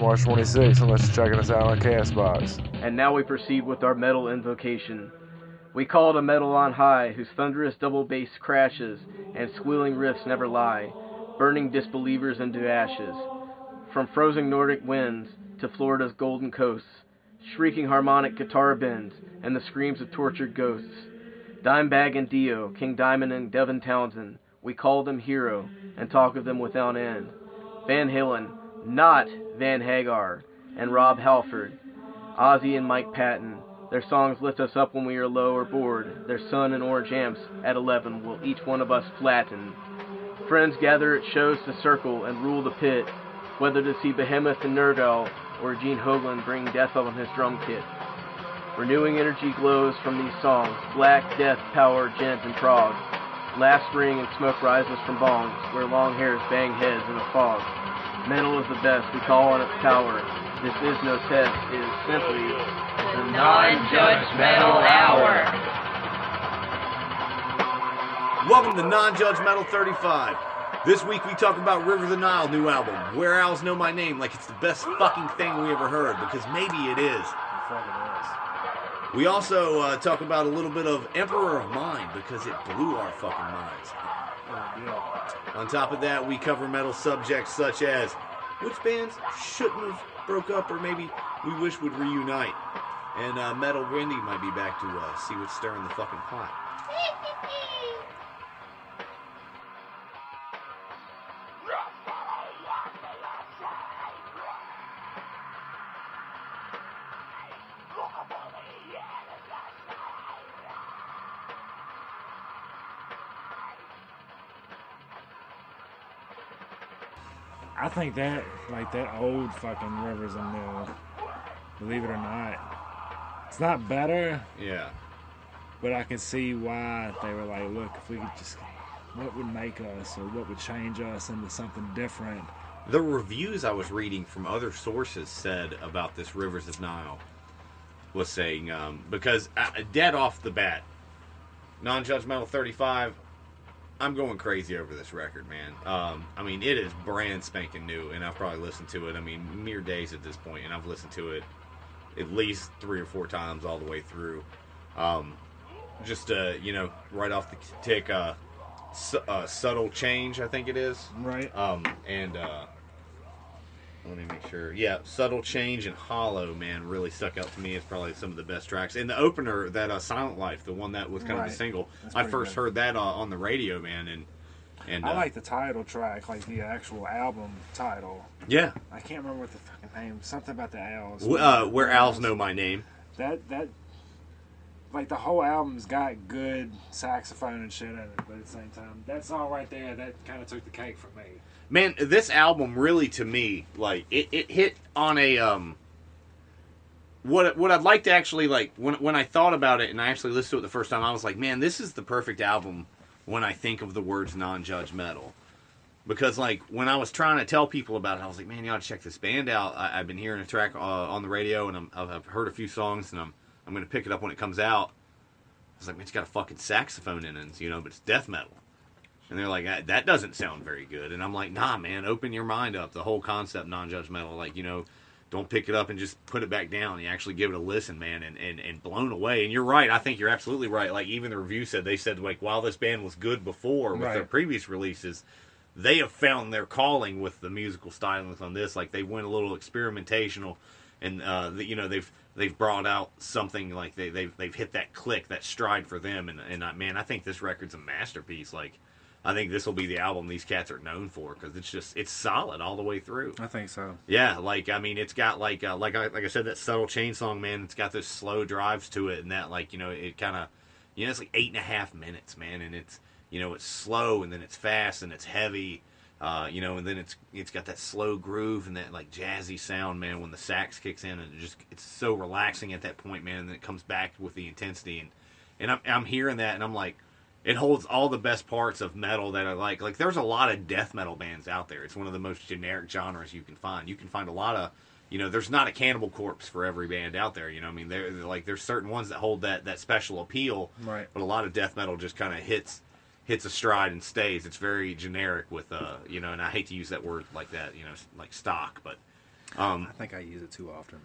March 26th, unless you're checking us out on Castbox. And now we proceed with our metal invocation. We call to metal on high, whose thunderous double bass crashes and squealing riffs never lie, burning disbelievers into ashes. From frozen Nordic winds to Florida's golden coasts, shrieking harmonic guitar bends and the screams of tortured ghosts. Dimebag and Dio, King Diamond and Devin Townsend, we call them hero and talk of them without end. Van Halen, not Van Hagar, and Rob Halford, Ozzy and Mike Patton. Their songs lift us up when we are low or bored. Their sun and orange amps at 11 will each one of us flatten. Friends gather at shows to circle and rule the pit, whether to see Behemoth and Nergal or Gene Hoglan bring death on his drum kit. Renewing energy glows from these songs, black, death, power, gent, and prog. Last spring and smoke rises from bongs, where long hairs bang heads in a fog. Metal is the best, we call on its power. This is no test, it is simply the Non-Judgmental Hour. Welcome to Non-Judgmental 35. This week we talk about River the Nile new album, Where Owls Know My Name, like it's the best fucking thing we ever heard, because maybe it is. We also talk about a little bit of Emperor of Mind, because it blew our fucking minds. On top of that, we cover metal subjects such as which bands shouldn't have broke up or maybe we wish would reunite. And Metal Wendy might be back to see what's stirring the fucking pot. I think that, like, that old fucking Rivers and New, believe it or not, it's not better. Yeah. But I can see why they were like, look, if we could just, what would make us or what would change us into something different? The reviews I was reading from other sources said about this Rivers of Nile was saying, because dead off the bat, Non-Judgmental 35, I'm going crazy over this record, man. I mean, it is brand spanking new, and I've probably listened to it, mere days at this point, and I've listened to it at least 3 or 4 times all the way through. Just, right off the tick, Subtle Change, I think it is. Right. Let me make sure. Yeah, Subtle Change and Hollow, man, really stuck out to me. It's probably some of the best tracks. And the opener, that Silent Life, the one that was kind of a single, I first heard that on the radio, man. And I like the title track, like the actual album title. Yeah. I can't remember what the fucking name. Something about the owls. Where Owls Know My Name. That like the whole album's got good saxophone and shit in it, but at the same time, that song right there, that kind of took the cake for me. Man, this album really, to me, like, it hit on a, what I'd like to actually, like, when I thought about it and I actually listened to it the first time, I was like, man, this is the perfect album when I think of the words non-judgmental. Because, like, when I was trying to tell people about it, I was like, man, you ought to check this band out. I've been hearing a track on the radio, and I've heard a few songs, and I'm going to pick it up when it comes out. I was like, man, it's got a fucking saxophone in it, but it's death metal. And they're like, that doesn't sound very good. And I'm like, nah, man, open your mind up. The whole concept, non-judgmental, like, don't pick it up and just put it back down. You actually give it a listen, man, and blown away. And you're right. I think you're absolutely right. Like, even the review said, like, while this band was good before with their previous releases, they have found their calling with the musical stylings on this. Like, they went a little experimentational, and, they've brought out something, like, they've hit that click, that stride for them. And man, I think this record's a masterpiece. Like, I think this will be the album these cats are known for, because it's solid all the way through. I think so. Yeah, like, I mean, it's got, like I said, that Subtle Chain song, man, it's got those slow drives to it, and that, like, it kind of, it's like 8.5 minutes, man, and it's, it's slow, and then it's fast, and it's heavy, and then it's got that slow groove and that, like, jazzy sound, man, when the sax kicks in, and it's so relaxing at that point, man, and then it comes back with the intensity, and I'm hearing that, and I'm like, it holds all the best parts of metal that I like. Like, there's a lot of death metal bands out there. It's one of the most generic genres you can find. You can find a lot of, there's not a Cannibal Corpse for every band out there. There's certain ones that hold that special appeal. Right. But a lot of death metal just kind of hits a stride and stays. It's very generic with, and I hate to use that word like that, like stock, but I think I use it too often.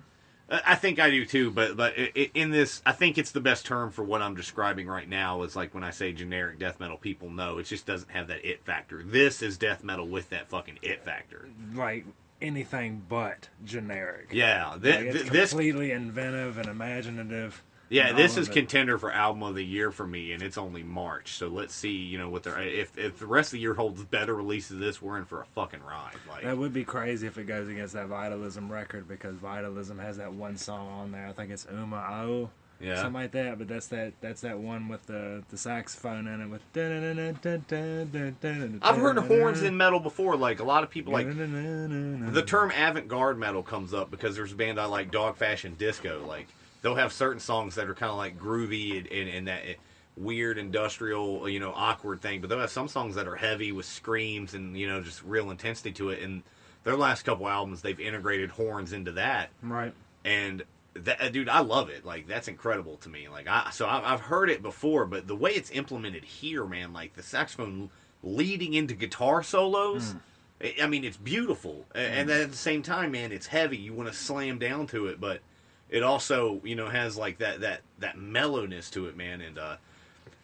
I think I do too, but in this, I think it's the best term for what I'm describing right now. Is like when I say generic death metal, people know it just doesn't have that it factor. This is death metal with that fucking it factor. Like anything but generic. Yeah, It's completely inventive and imaginative. Yeah, this is contender for album of the year for me, and it's only March. So let's see, what they're if the rest of the year holds better releases of this, we're in for a fucking ride. Like that would be crazy if it goes against that Vitalism record, because Vitalism has that one song on there. I think it's Uma O, something like that. But that's that one with the saxophone in it with. I've heard horns in metal before. Like a lot of people like the term avant-garde metal comes up because there's a band I like, Dog Fashion Disco. Like they'll have certain songs that are kind of like groovy and that weird industrial, awkward thing. But they'll have some songs that are heavy with screams and, just real intensity to it. And their last couple albums, they've integrated horns into that. Right. And that, dude, I love it. Like, that's incredible to me. Like, I've heard it before, but the way it's implemented here, man, like the saxophone leading into guitar solos, I mean, it's beautiful. And then at the same time, man, it's heavy. You want to slam down to it, but it also, has like that mellowness to it, man. And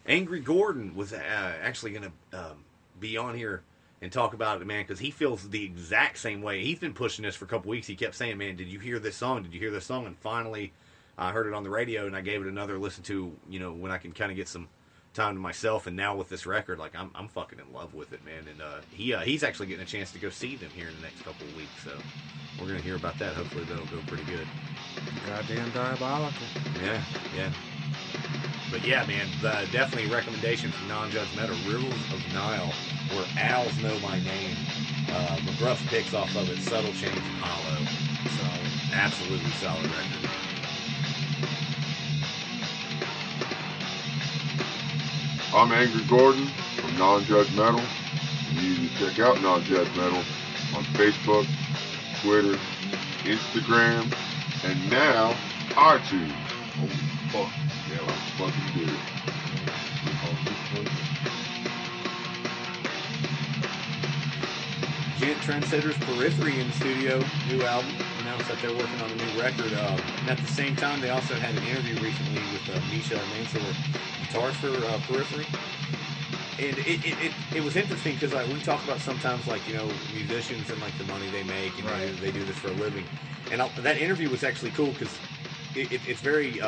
Angry Gordon was actually going to be on here and talk about it, man, because he feels the exact same way. He's been pushing this for a couple weeks. He kept saying, man, did you hear this song? Did you hear this song? And finally, I heard it on the radio, and I gave it another listen to, when I can kind of get some time to myself. And now with this record, like, I'm fucking in love with it, man. And he's actually getting a chance to go see them here in the next couple of weeks. So we're going to hear about that. Hopefully that'll go pretty good. Goddamn diabolical. Yeah. But yeah, man, definitely a recommendation from Non-Judgmental, Rivers of Nile, or Owls Know My Name. McGruff picks off of it, Subtle Change and Hollow. So, absolutely solid record. I'm Angry Gordon from Non-Judgmental. You can check out Non-Judgmental on Facebook, Twitter, Instagram, and now iTunes. Holy fuck. Yeah, it was fucking good. Gent Trendsetters Periphery in the studio, new album, announced that they're working on a new record. And at the same time, they also had an interview recently with Misha Mansour, guitarist for Periphery. And it was interesting because we talk about sometimes like, musicians and like the money they make and right. they do this for a living. And that interview was actually cool because it's very...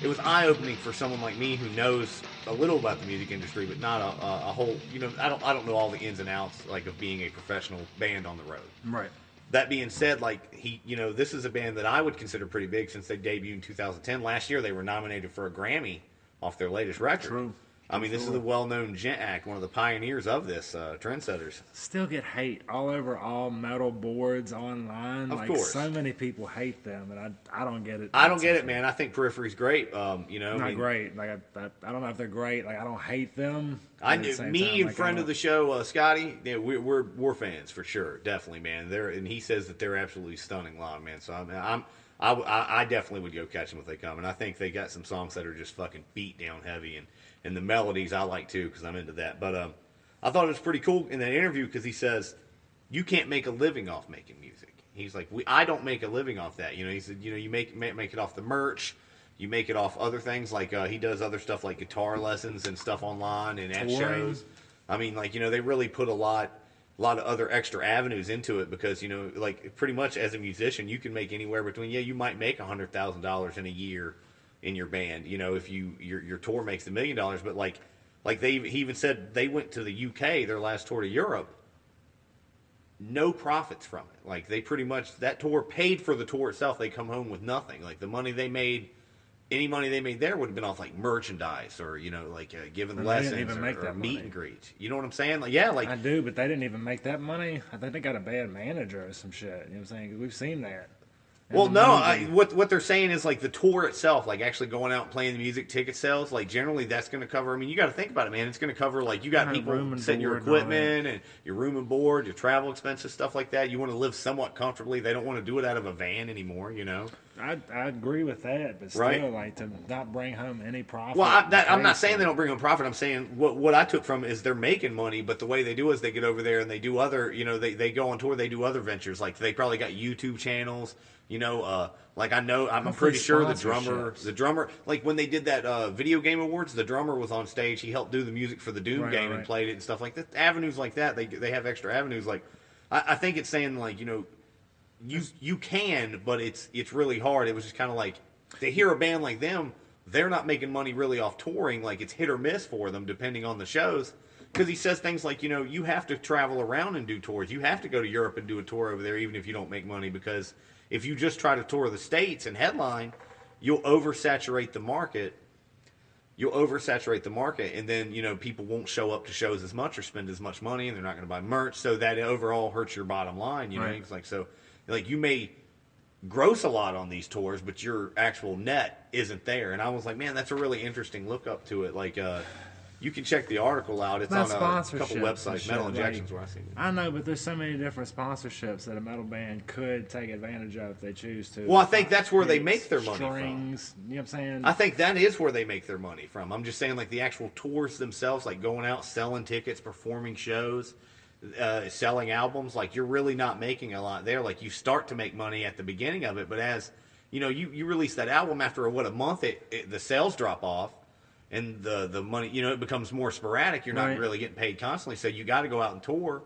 it was eye-opening for someone like me who knows a little about the music industry, but not a whole. I don't know all the ins and outs like of being a professional band on the road. Right. That being said, like this is a band that I would consider pretty big since they debuted in 2010. Last year, they were nominated for a Grammy off their latest record. True. I mean, this is the well-known Gent Act, one of the pioneers of this, Trendsetters. Still get hate all over all metal boards online. Of like, course. So many people hate them, and I don't get it. I don't get it, man. I think Periphery's great. Not great. Like I don't know if they're great. Like I don't hate them. Friend of the show, Scotty. Yeah, we're fans for sure, definitely, man. And he says that they're absolutely stunning live, man. So I definitely would go catch them if they come, and I think they got some songs that are just fucking beat down heavy, and the melodies I like too because I'm into that. But I thought it was pretty cool in that interview because he says you can't make a living off making music. He's like, I don't make a living off that. He said, you make it off the merch. You make it off other things, like he does other stuff like guitar lessons and stuff online and at shows. I mean, like, they really put a lot of other extra avenues into it because, like pretty much as a musician, you can make anywhere between, you might make $100,000 in a year in your band, if your tour makes $1 million, but like he even said they went to the UK, their last tour to Europe, no profits from it. Like they pretty much, that tour paid for the tour itself. They come home with nothing. Like the money they made, any money they made there would have been off like merchandise or giving lessons or meet and greets. You know what I'm saying? I do, but they didn't even make that money. I think they got a bad manager or some shit. You know what I'm saying? 'Cause we've seen that. Well, no, what they're saying is like the tour itself, like actually going out and playing the music, ticket sales, like generally that's going to cover. I mean, you got to think about it, man. It's going to cover like you got people setting your equipment and your room and board, your travel expenses, stuff like that. You want to live somewhat comfortably. They don't want to do it out of a van anymore, you know. I agree with that, but still, like to not bring home any profit. Well, I'm not saying they don't bring home profit. I'm saying what I took from it is they're making money, but the way they do is they get over there and they do other, you know, they go on tour, they do other ventures. Like they probably got YouTube channels. You know, like I'm pretty sure the drummer, like when they did that video game awards, the drummer was on stage. He helped do the music for the Doom game and played it and stuff like that. Avenues like that, they have extra avenues. Like I think it's saying like, you know, you can, but it's really hard. It was just kind of like to hear a band like them, they're not making money really off touring. Like it's hit or miss for them depending on the shows. Because he says things like, you know, you have to travel around and do tours. You have to go to Europe and do a tour over there, even if you don't make money, because if you just try to tour the States and headline, you'll oversaturate the market. And then, you know, people won't show up to shows as much or spend as much money, and they're not going to buy merch. So that overall hurts your bottom line, you know. It's like, so, like, you may gross a lot on these tours, but your actual net isn't there. And I was like, man, that's a really interesting look up to it. Like, you can check the article out. It's on a couple websites. Metal Injection's where I seen it. I know, but there's so many different sponsorships that a metal band could take advantage of if they choose to. Well, I think that's where they make their money from. You know what I'm saying? I think that is where they make their money from. I'm just saying, like, the actual tours themselves, like going out, selling tickets, performing shows, selling albums, like, you're really not making a lot there. Like, you start to make money at the beginning of it, but as, you know, you release that album after, a month, the sales drop off. And the money, you know, it becomes more sporadic. You're not really getting paid constantly, so you got to go out and tour.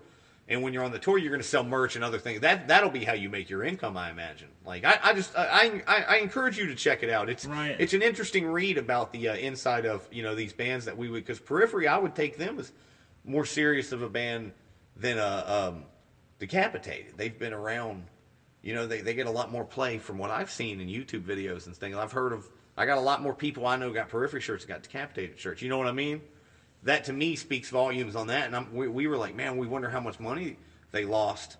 And when you're on the tour, you're going to sell merch and other things. That'll be how you make your income, I imagine. Like I encourage you to check it out. It's an interesting read about the inside of, you know, these bands that we would, because Periphery, I would take them as more serious of a band than Decapitated. They've been around, you know, they get a lot more play from what I've seen in YouTube videos and things. I've heard of. I got a lot more people I know got Periphery shirts and got Decapitated shirts. You know what I mean? That, to me, speaks volumes on that. And we were like, man, we wonder how much money they lost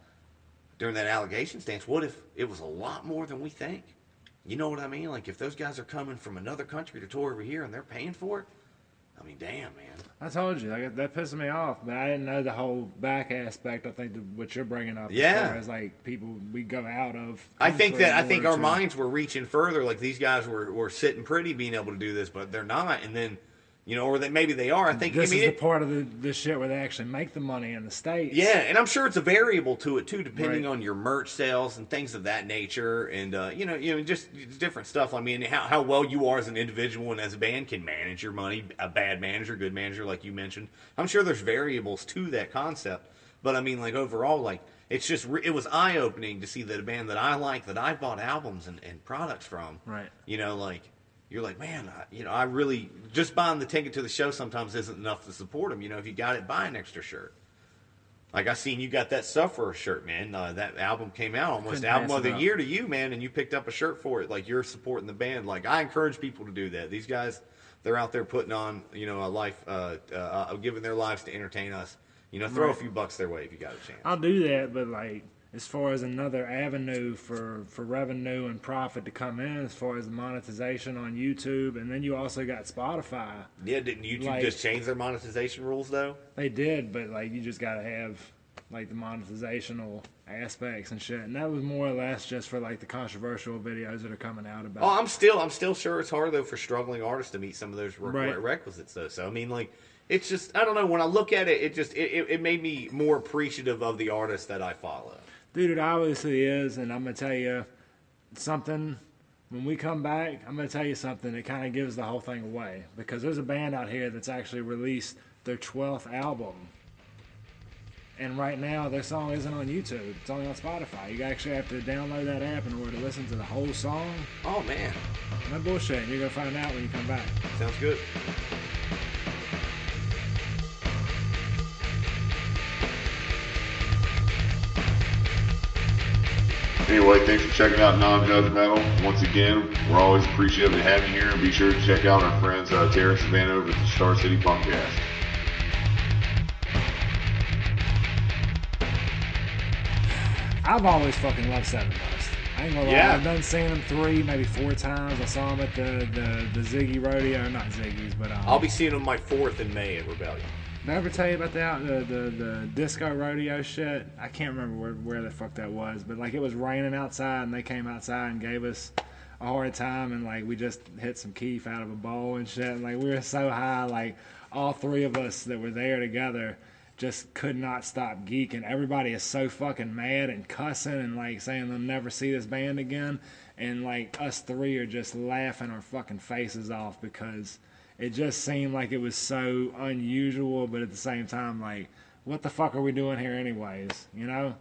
during that allegation stance. What if it was a lot more than we think? You know what I mean? Like, if those guys are coming from another country to tour over here and they're paying for it, I mean, damn, man. I told you, like, that pissed me off, but I didn't know the whole back aspect. I think what you're bringing up, as far as like people we go out of. I think our minds were reaching further. Like these guys were sitting pretty, being able to do this, but they're not. And then, you know, or that maybe they are. I think this is the part of the shit where they actually make the money in the States. Yeah, and I'm sure it's a variable to it too, depending on your merch sales and things of that nature, and you know, just different stuff. I mean, how well you are as an individual and as a band can manage your money. A bad manager, good manager, like you mentioned. I'm sure there's variables to that concept, but I mean, like overall, like it's just it was eye opening to see that a band that I like, that I bought albums and products from. Right. You know, like. You're like, man, I really, just buying the ticket to the show sometimes isn't enough to support them. You know, if you got it, buy an extra shirt. Like I seen you got that Sufferer shirt, man. That album came out, almost album of the year to you, man, and you picked up a shirt for it. Like, you're supporting the band. Like, I encourage people to do that. These guys, they're out there putting on, you know, a life, giving their lives to entertain us. You know, throw a few bucks their way if you got a chance. I'll do that, but like, as far as another avenue for revenue and profit to come in, as far as the monetization on YouTube, and then you also got Spotify. Yeah, didn't YouTube just change their monetization rules, though? They did, but like, you just got to have like the monetizational aspects and shit, and that was more or less just for like the controversial videos that are coming out about. Oh, I'm still sure it's hard though for struggling artists to meet some of those requisites though. So I mean, like, it's just, I don't know, when I look at it, it made me more appreciative of the artists that I follow. Dude, it obviously is, and I'm going to tell you something. When we come back, I'm going to tell you something that kind of gives the whole thing away. Because there's a band out here that's actually released their 12th album. And right now, their song isn't on YouTube. It's only on Spotify. You actually have to download that app in order to listen to the whole song. Oh, man. No bullshit. You're going to find out when you come back. Sounds good. Anyway, thanks for checking out Non-Judgmental. Once again, we're always appreciative of having you here, and be sure to check out our friends Terry and Savannah over at the Star City Punkcast. I've always fucking loved Sevendust. I ain't gonna lie, Yeah. I've done seen them 3, maybe 4 times. I saw them at the Ziggy rodeo, not Ziggy's, but I'll be seeing them my 4th in May at Rebellion. did I ever tell you about the disco rodeo shit? I can't remember where the fuck that was, but like it was raining outside and they came outside and gave us a hard time, and like we just hit some keef out of a bowl and shit, and like we were so high, like all 3 of us that were there together just could not stop geeking. Everybody is so fucking mad and cussing and like saying they'll never see this band again, and like us 3 are just laughing our fucking faces off because it just seemed like it was so unusual, but at the same time, like, what the fuck are we doing here anyways, you know?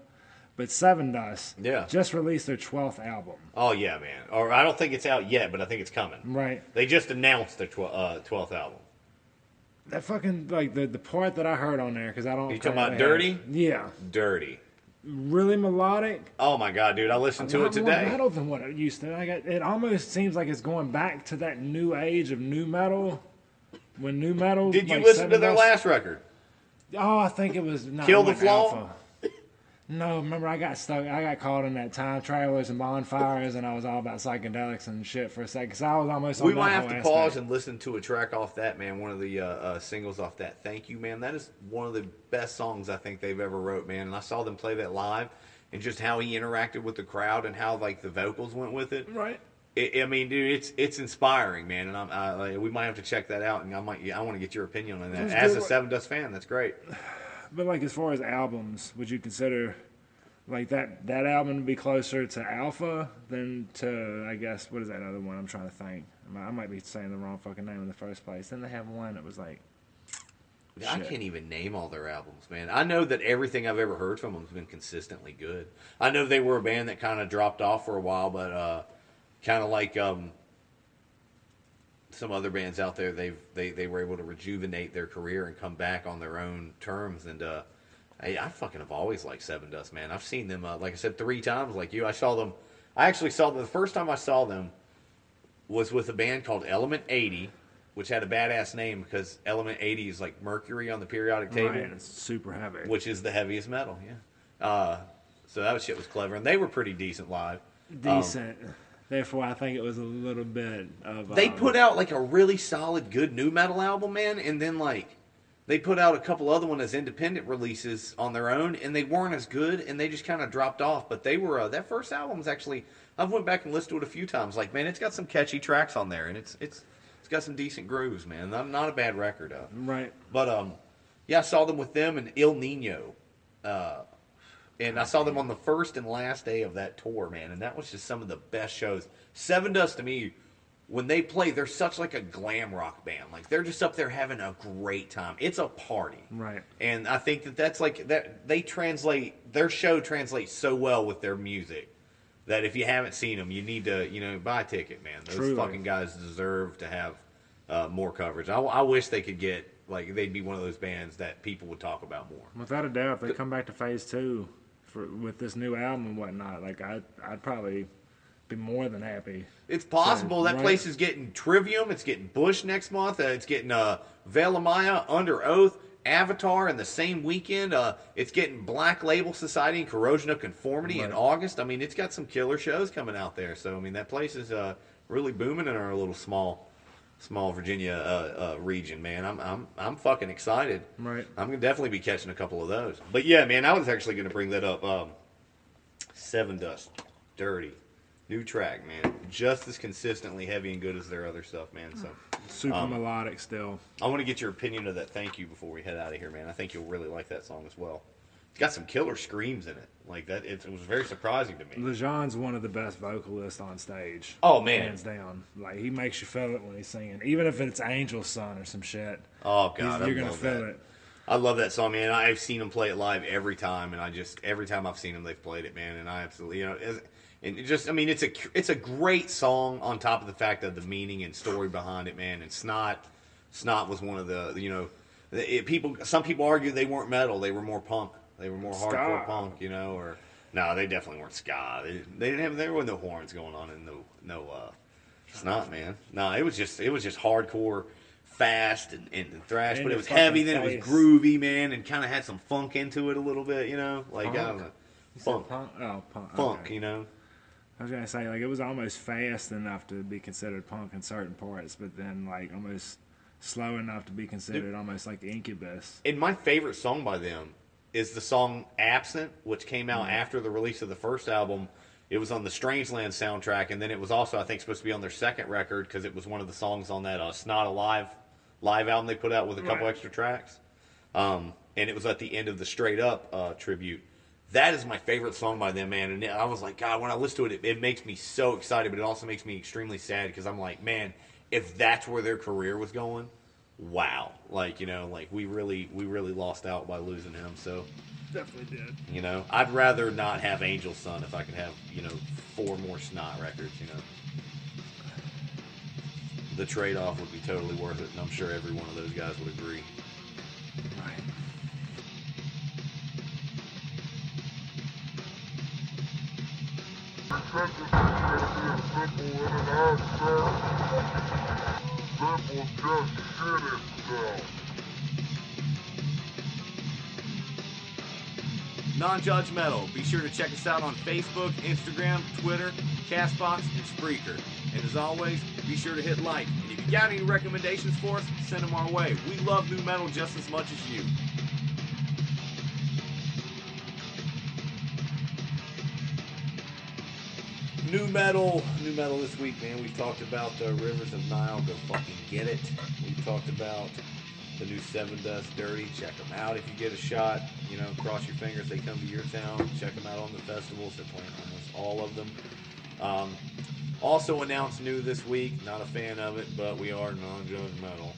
But Sevendust just released their 12th album. Oh, yeah, man. Or I don't think it's out yet, but I think it's coming. Right. They just announced their 12th album. That fucking, like, the part that I heard on there, because I don't... You talking about Dirty? Yeah. Dirty. Really melodic. Oh, my God, dude. I listened to it today. More metal than what it used to. It almost seems like it's going back to that new age of new metal. When new metal... Did you like listen to their Sevendust- last record? Oh, I think it was... No, Kill it the went Flaw? Alpha. No, remember I got stuck. I got caught in that Time Travelers and Bonfires, and I was all about psychedelics and shit for a second. Because I was almost. We on might that have whole to aspect. pause and listen to a track off that, man. One of the singles off that. Thank You, man. That is one of the best songs I think they've ever wrote, man. And I saw them play that live, and just how he interacted with the crowd and how like the vocals went with it. Right. I mean, dude, it's inspiring, man. And we might have to check that out. And I want to get your opinion on that. As a Sevendust fan, that's great. But like as far as albums, would you consider like that album to be closer to Alpha than to, I guess, what is that other one? I'm trying to think. I might be saying the wrong fucking name in the first place. Then they have one that was like... I can't even name all their albums, man. I know that everything I've ever heard from them has been consistently good. I know they were a band that kind of dropped off for a while, but kind of like some other bands out there, they were able to rejuvenate their career and come back on their own terms. And I fucking have always liked Sevendust, man. I've seen them, like I said, 3 times. Like you, I actually saw them. The first time I saw them was with a band called Element 80, which had a badass name because Element 80 is like Mercury on the periodic table. Right, it's super heavy. Which is the heaviest metal, yeah. So that shit was clever. And they were pretty decent live. Decent. Therefore, I think it was a little bit of... They put out like a really solid, good new metal album, man. And then like... They put out a couple other ones as independent releases on their own, and they weren't as good, and they just kind of dropped off. But they were that first album was actually, I've went back and listened to it a few times. Like, man, it's got some catchy tracks on there, and it's got some decent grooves, man. Not a bad record, Right. But yeah, I saw them with them and Il Nino, and I saw them on the first and last day of that tour, man. And that was just some of the best shows. Sevendust to me. When they play, they're such like a glam rock band. Like they're just up there having a great time. It's a party, Right? And I think that's like that. Their show translates so well with their music that if you haven't seen them, you need to buy a ticket, man. Those Truly. fucking guys deserve to have more coverage. I wish they could get like they'd be one of those bands that people would talk about more. Without a doubt, if they come back to phase 2 with this new album and whatnot, like I'd probably be more than happy. It's possible. That right. place is getting Trivium. It's getting Bush next month. It's getting Velamaya, Under Oath, Avatar in the same weekend. It's getting Black Label Society and Corrosion of Conformity in August. I mean, it's got some killer shows coming out there. So, I mean, that place is really booming in our little small Virginia region, man. I'm fucking excited. Right. I'm gonna definitely be catching a couple of those. But yeah, man, I was actually gonna bring that up. Sevendust, Dirty. New track, man. Just as consistently heavy and good as their other stuff, man. So Super melodic still. I want to get your opinion of that Thank You before we head out of here, man. I think you'll really like that song as well. It's got some killer screams in it. Like that, it was very surprising to me. Lejean's one of the best vocalists on stage. Oh, man. Hands down. Like, he makes you feel it when he's singing. Even if it's Angel's Son or some shit. Oh, God, you're going to feel it. I love that song, man. I've seen them play it live every time, and every time I've seen them, they've played it, man. And I absolutely, and it's a great song on top of the fact of the meaning and story behind it, man. And Snot was one of the, some people argue they weren't metal, they were more punk, they were more hardcore punk, or no, they definitely weren't ska. There were no horns going on and no Snot, man. No, it was just hardcore, fast and thrash, but it was heavy. Then it was groovy, man, and kind of had some funk into it a little bit, like I don't know, funk. Punk? Oh, punk. Funk, okay. I was gonna say, like, it was almost fast enough to be considered punk in certain parts, but then like almost slow enough to be considered almost like Incubus. And my favorite song by them is the song "Absent," which came out after the release of the first album. It was on the Strangeland soundtrack, and then it was also, I think, supposed to be on their second record because it was one of the songs on that Snot Alive live album they put out with a couple extra tracks. And it was at the end of the Straight Up tribute. That is my favorite song by them, man. And I was like, God, when I listen to it, it makes me so excited, but it also makes me extremely sad because I'm like, man, if that's where their career was going, wow. Like, you know, like we really lost out by losing him. So Definitely did. you know, I'd rather not have Angel Son if I could have, you know, 4 more Snot records, you know. The trade-off would be totally worth it, and I'm sure every one of those guys would agree. Right. Non-judgmental. Be sure to check us out on Facebook, Instagram, Twitter, Castbox, and Spreaker. And as always, be sure to hit like. And if you got any recommendations for us, send them our way. We love new metal just as much as you. New metal this week, man. We've talked about Rivers of Nile. Go fucking get it. We've talked about the new Sevendust Dirty. Check them out if you get a shot. You know, cross your fingers they come to your town. Check them out on the festivals. They're playing almost all of them. Also announced new this week. Not a fan of it, but we are non-judgmental.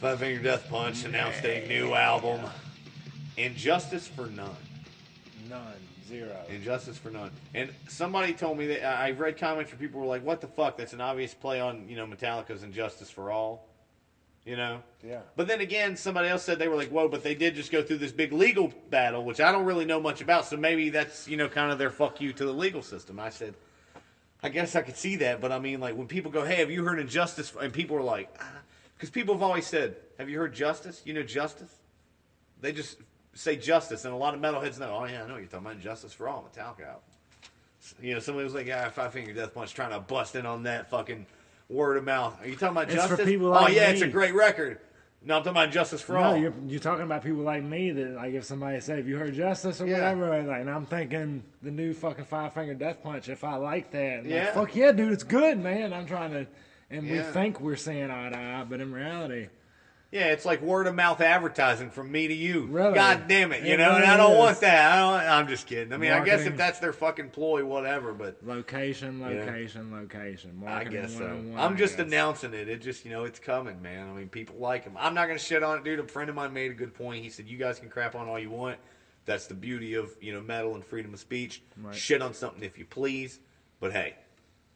Five Finger Death Punch announced a new album. Injustice for None. None. Zero. Injustice for None. And somebody told me that I read comments where people were like, "What the fuck? That's an obvious play on, you know, Metallica's Injustice for All." You know? Yeah. But then again, somebody else said they were like, "Whoa, but they did just go through this big legal battle," which I don't really know much about. So maybe that's, you know, kind of their fuck you to the legal system. I said, I guess I could see that, but I mean, like, when people go, "Hey, have you heard Injustice?" And people are like, because people have always said, "Have you heard Justice?" You know, Justice. They just say Justice, and a lot of metalheads know. Oh yeah, I know you're talking about Justice for All, Metallica album. You know, somebody was like, "Yeah, Five Finger Death Punch," trying to bust in on that fucking word of mouth. Are you talking about It's Justice? for people like yeah, me. it's a great record. No, I'm talking about Justice for No, All. you're talking about people like me that, like, if somebody said, "Have you heard Justice?" or Yeah. whatever, like, and I'm thinking the new fucking Five Finger Death Punch. If I like that, I'm Yeah. like, fuck yeah, dude, it's good, man. I'm trying to, and we Yeah. think we're seeing eye to eye, but in reality, Yeah, it's like word of mouth advertising from me to you. Really? God damn it, you It know, and I really don't is. want that. I'm just kidding. I mean, I guess if Marketing. that's their fucking ploy, whatever, but location. I Marketing guess so. 101, I'm just I guess. announcing it. It just, you know, it's coming, man. I mean, people like him. I'm not going to shit on it, dude. A friend of mine made a good point. He said, you guys can crap on all you want. That's the beauty of, you know, metal and freedom of speech. Right. Shit on something if you please. But hey,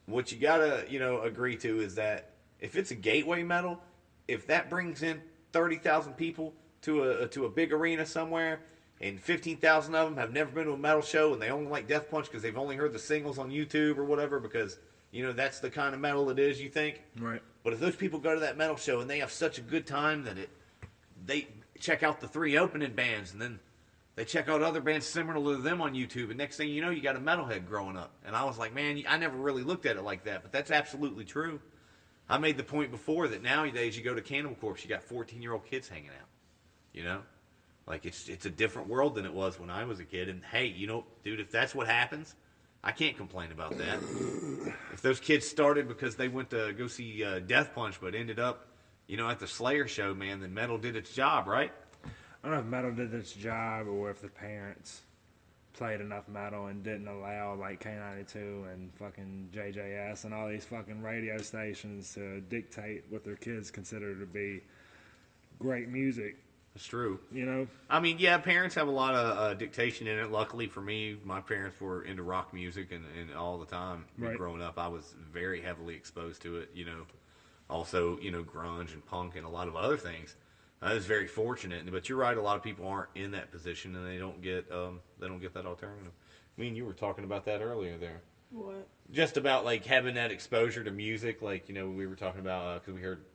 what you got to, you know, agree to is that if it's a gateway metal, if that brings in 30,000 people to a big arena somewhere, and 15,000 of them have never been to a metal show, and they only like Death Punch because they've only heard the singles on YouTube or whatever, because, you know, that's the kind of metal it is, you think. Right. But if those people go to that metal show and they have such a good time that they check out the 3 opening bands, and then they check out other bands similar to them on YouTube, and next thing you know, you got a metalhead growing up. And I was like, man, I never really looked at it like that, but that's absolutely true. I made the point before that nowadays you go to Cannibal Corpse, you got 14-year-old kids hanging out. You know? Like, it's a different world than it was when I was a kid. And, hey, you know, dude, if that's what happens, I can't complain about that. If those kids started because they went to go see Death Punch but ended up, you know, at the Slayer show, man, then metal did its job, right? I don't know if metal did its job or if the parents played enough metal and didn't allow, like, K92 and fucking JJS and all these fucking radio stations to dictate what their kids consider to be great music. It's true. You know? I mean, yeah, parents have a lot of dictation in it. Luckily for me, my parents were into rock music and all the time. Right. Growing up, I was very heavily exposed to it, you know. Also, you know, grunge and punk and a lot of other things. I was very fortunate, but you're right. A lot of people aren't in that position, and they don't get that alternative. I mean, you were talking about that earlier there. What? Just about, like, having that exposure to music. Like, you know, we were talking about, because we heard,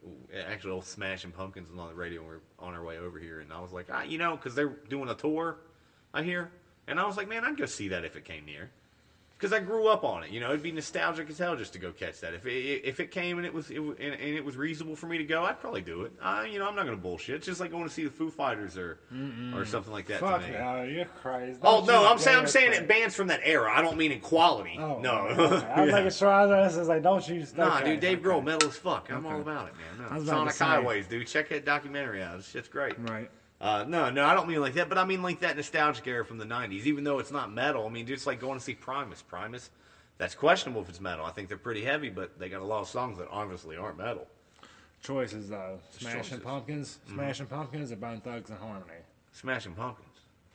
actually, old Smashing Pumpkins was on the radio when we were on our way over here. And I was like, you know, because they're doing a tour, I hear. And I was like, man, I'd go see that if it came near. because I grew up on it. You know, it'd be nostalgic as hell just to go catch that. If it came and it was reasonable for me to go, I'd probably do it. You know, I'm not gonna bullshit. It's just like going to see the Foo Fighters or something like that. Fuck to me. no, you're crazy. Oh no, I'm saying it bands from that era. I don't mean in quality. Oh, no. Okay. I was making sure I was like, don't you? Nah, Okay, dude, Dave okay. Grohl, metal as fuck. I'm all about it, man. I No. was about to Sonic say. Highways, dude. Check that documentary out. This shit's great. Right. No, I don't mean like that, but I mean like that nostalgic era from the 90s, even though it's not metal. I mean, just like going to see Primus. Primus, that's questionable if it's metal. I think they're pretty heavy, but they got a lot of songs that obviously aren't metal. Choices, though. Smashing choices. Pumpkins, Smashing Pumpkins, or Bone Thugs and Harmony? Smashing Pumpkins.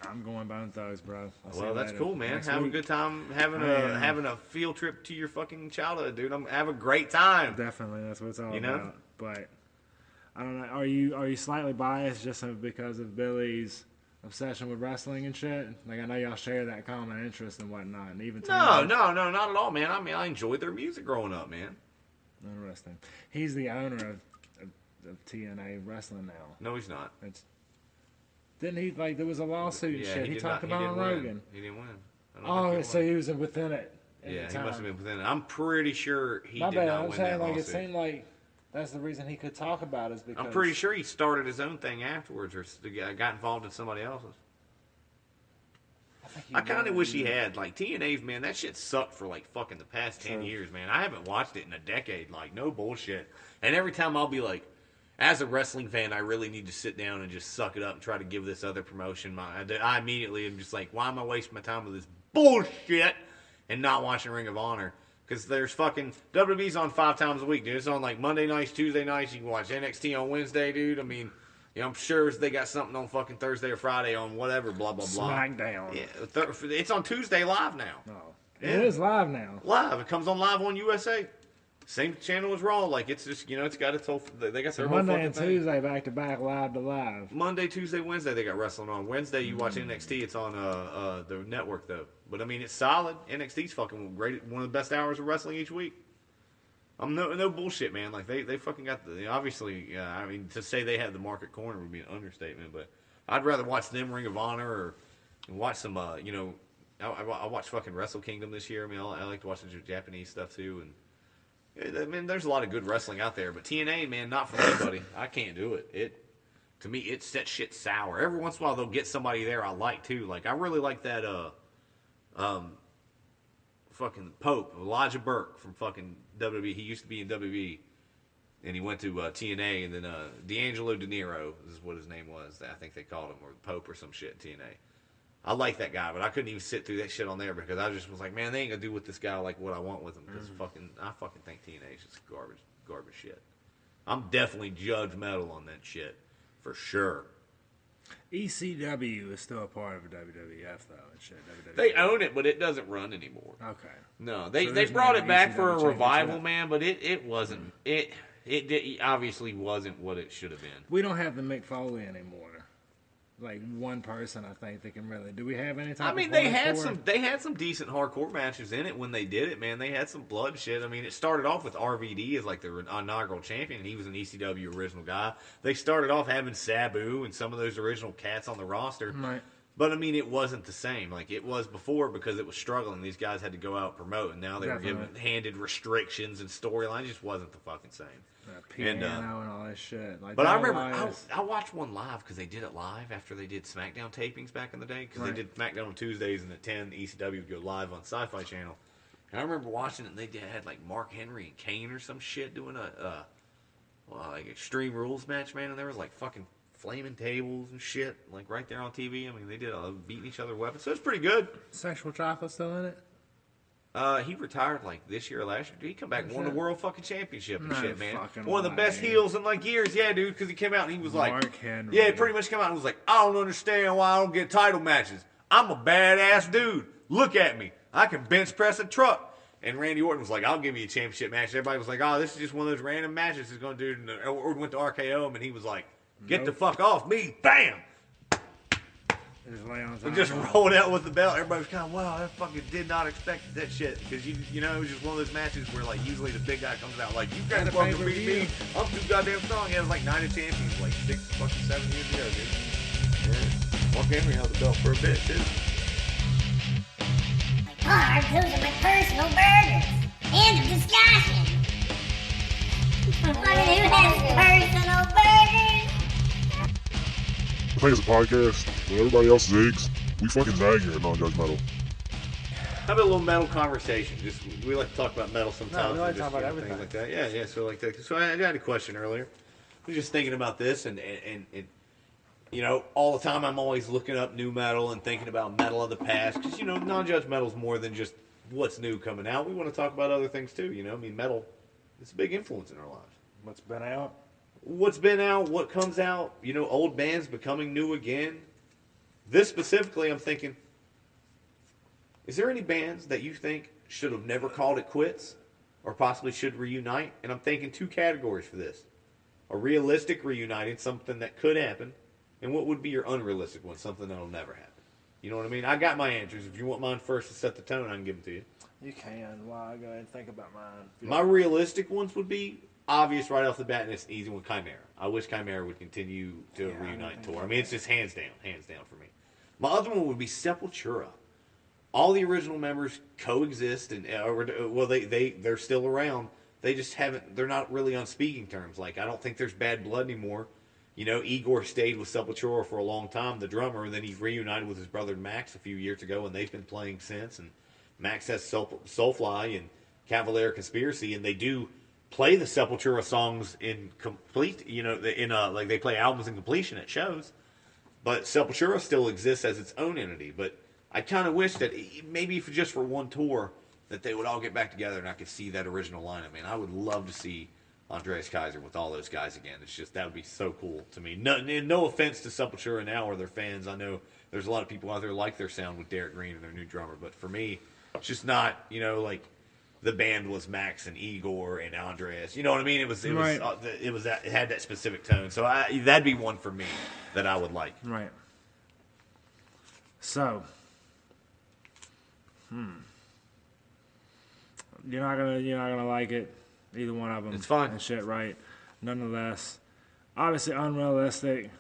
I'm going Bone Thugs, bro. I'll see Well, you that's later. cool, man. Next Have a week. good time having Man. having a field trip to your fucking childhood, dude. Have a great time. Definitely, that's what it's all You know? about. But I don't know. Are you slightly biased just because of Billy's obsession with wrestling and shit? Like I know y'all share that common interest and whatnot, and even No, Tony- not at all, man. I mean, I enjoyed their music growing up, man. Interesting. He's the owner of TNA Wrestling now. No, he's not. Didn't he like there was a lawsuit and Yeah, shit? He did talked not- about he on didn't win. Rogan. He didn't win. I don't think Oh, he so won. he was within it. at Yeah, the he time. must have been within it. I'm pretty sure he My did bad. not I'm win saying that like it lawsuit. seemed like that's the reason he could talk about it is because I'm pretty sure he started his own thing afterwards, or got involved in somebody else's. I kind of wish he had. Like, TNA's, man, that shit sucked for, like, fucking the past 10 years, man. I haven't watched it in a decade. Like, no bullshit. And every time I'll be like, as a wrestling fan, I really need to sit down and just suck it up and try to give this other promotion I immediately am just like, why am I wasting my time with this bullshit and not watching Ring of Honor? Because there's fucking, WWE's on 5 times a week, dude. It's on, like, Monday nights, Tuesday nights. You can watch NXT on Wednesday, dude. I mean, you know, I'm sure they got something on fucking Thursday or Friday on whatever, blah, blah, blah. SmackDown. Yeah, it's on Tuesday live now. No. Yeah. It is live now. Live. It comes on live on USA. Same channel as Raw. Like, it's just, you know, it's got its whole, they got their whole Monday fucking and thing. Tuesday back to back, live to live. Monday, Tuesday, Wednesday, they got wrestling on. Wednesday, you watch NXT. It's on the network, though. But, I mean, it's solid. NXT's fucking great. One of the best hours of wrestling each week. I'm no bullshit, man. Like, they fucking got the, obviously, I mean, to say they have the market corner would be an understatement. But I'd rather watch them Ring of Honor or watch some, you know, I watched fucking Wrestle Kingdom this year. I mean, I like to watch the Japanese stuff, too. And, I mean, there's a lot of good wrestling out there, but TNA, man, not for anybody. I can't do it. To me, it's that shit sour. Every once in a while, they'll get somebody there I like too. Like I really like that fucking Pope, Elijah Burke from fucking WWE. He used to be in WWE, and he went to TNA, and then D'Angelo De Niro is what his name was. I think they called him, or Pope or some shit. TNA. I like that guy, but I couldn't even sit through that shit on there because I just was like, man, they ain't gonna do with this guy like what I want with him. Because I fucking think TNA is just garbage shit. I'm definitely judgmental on that shit for sure. ECW is still a part of WWF though and shit. WWE. They own it, but it doesn't run anymore. Okay. No, they So there's brought no it back for a ECW revival, championship. man, but it wasn't. It obviously wasn't what it should have been. We don't have the Mick Foley anymore. Like one person, I think that can really. Do we have any type? I mean, of they had hardcore? some decent hardcore matches in it when they did it, man. They had some blood shit. I mean, it started off with RVD as like their inaugural champion, and he was an ECW original guy. They started off having Sabu and some of those original cats on the roster. Right. But I mean, it wasn't the same like it was before because it was struggling. These guys had to go out and promote, and now they were given handed restrictions and storylines. It just wasn't the fucking same. Piano and all that shit. Like, But I Don remember Elias- I watched one live because they did it live after they did SmackDown tapings back in the day because Right. they did SmackDown on Tuesdays and at 10 ECW would go live on Sci-Fi Channel. And I remember watching it and they had like Mark Henry and Kane or some shit doing a like Extreme Rules match, man, and there was like fucking flaming tables and shit like right there on TV. I mean, they did beating each other with weapons, so it's pretty good. Sexual Chocolate still in it? He retired like this year or last year. He come back and won the world fucking championship and No shit, man. fucking One of the best way. heels in like years, yeah, dude. Because he came out and he was like, Mark Henry. yeah, he pretty much came out and was like, I don't understand why I don't get title matches. I'm a badass dude. Look at me. I can bench press a truck. And Randy Orton was like, I'll give you a championship match. Everybody was like, oh, this is just one of those random matches he's going to do. And Orton went to RKO him and he was like, get the fuck off me. Bam. Just lay on And top just of it. rolled out with the belt. Everybody was kind of, wow, I fucking did not expect that shit. Because, you know, it was just one of those matches where, like, usually the big guy comes out like, you can't At a fucking beat pay-per-view. me. I'm too goddamn strong. Yeah, it was like 9 of champions, like 7 years ago, dude. Yeah. Mark Henry held the belt for a bit, too. part to my personal burgers. End of discussion. Fucking who has personal burgers? I think it's a podcast. When everybody else zigs, we fucking zag here at Non-Judgmental. How about a little metal conversation? Just we like to talk about metal sometimes. No, we like and to talk just, about things everything. like that. Yeah. So like that. So I had a question earlier. I was just thinking about this, and you know, all the time I'm always looking up new metal and thinking about metal of the past, because you know, non-judgmental is more than just what's new coming out. We want to talk about other things too. You know, I mean, metal, it's a big influence in our lives. What's been out? What's been out, what comes out, you know, old bands becoming new again. This specifically, I'm thinking, is there any bands that you think should have never called it quits or possibly should reunite? And I'm thinking two categories for this. A realistic reuniting, something that could happen, and what would be your unrealistic one, something that'll never happen? You know what I mean? I got my answers. If you want mine first to set the tone, I can give them to you. You can. Well, I'll go ahead and think about mine. My realistic ones would be obvious right off the bat, and it's an easy one, Chimera. I wish Chimera would continue to reunite and tour. I mean, it's just hands down for me. My other one would be Sepultura. All the original members coexist, and well, they're still around. They just haven't. They're not really on speaking terms. Like, I don't think there's bad blood anymore. You know, Igor stayed with Sepultura for a long time, the drummer, and then he reunited with his brother Max a few years ago, and they've been playing since. And Max has Soulfly and Cavalier Conspiracy, and they do play the Sepultura songs in complete. You know, like they play albums in completion at shows. But Sepultura still exists as its own entity. But I kind of wish that maybe if just for one tour, that they would all get back together and I could see that original lineup. Man, I would love to see Andreas Kaiser with all those guys again. It's just, that would be so cool to me. No offense to Sepultura now or their fans. I know there's a lot of people out there who like their sound with Derek Green and their new drummer. But for me, it's just not, you know, like the band was Max and Igor and Andreas. You know what I mean? It had that specific tone. So that'd be one for me that I would like. Right. So, you're not gonna like it, either one of them. It's fine. And shit, right? Nonetheless, obviously unrealistic.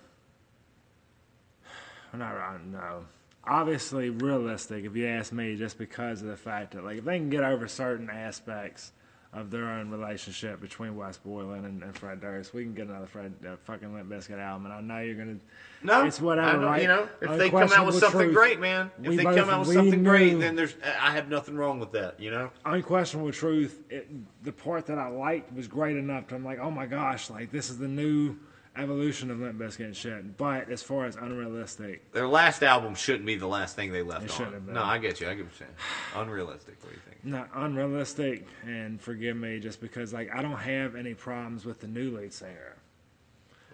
No. Obviously realistic, if you ask me, just because of the fact that, like, if they can get over certain aspects of their own relationship between Wes Borland and Fred Durst, we can get another fucking Limp Bizkit album. And I know you're gonna. No, it's whatever, right? You know, if they come out with something great, man. If they come out with something great, then I have nothing wrong with that. You know, unquestionable truth. The part that I liked was great enough to, I'm like, oh my gosh, like this is the new evolution of Limp Bizkit and shit. But as far as unrealistic, their last album shouldn't be the last thing they left it on. shouldn't have been. No, I get you. I get what you're saying. Unrealistic. What do you think? Not unrealistic, and forgive me, just because, like, I don't have any problems with the new lead singer.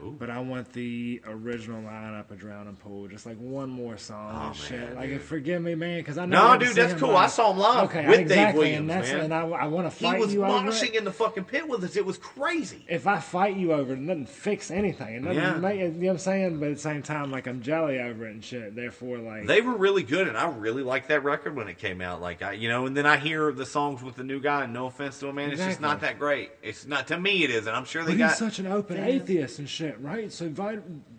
Ooh. But I want the original lineup of Drowning Pool, just like one more song and shit. Man, like, dude. forgive me, man, because I know. No, dude, that's cool. I saw him live with Dave Williams, and man. I want to fight He was you over it. moshing in the fucking pit with us. It was crazy. If I fight you over it, it doesn't fix anything. It doesn't make, you know what I'm saying? But at the same time, like, I'm jelly over it and shit. Therefore, like, They were really good, and I really liked that record when it came out. Like, and then I hear the songs with the new guy, and no offense to him, man, it's just not that great. It's not, to me it is, and I'm sure but he's such an open atheist and shit, right? So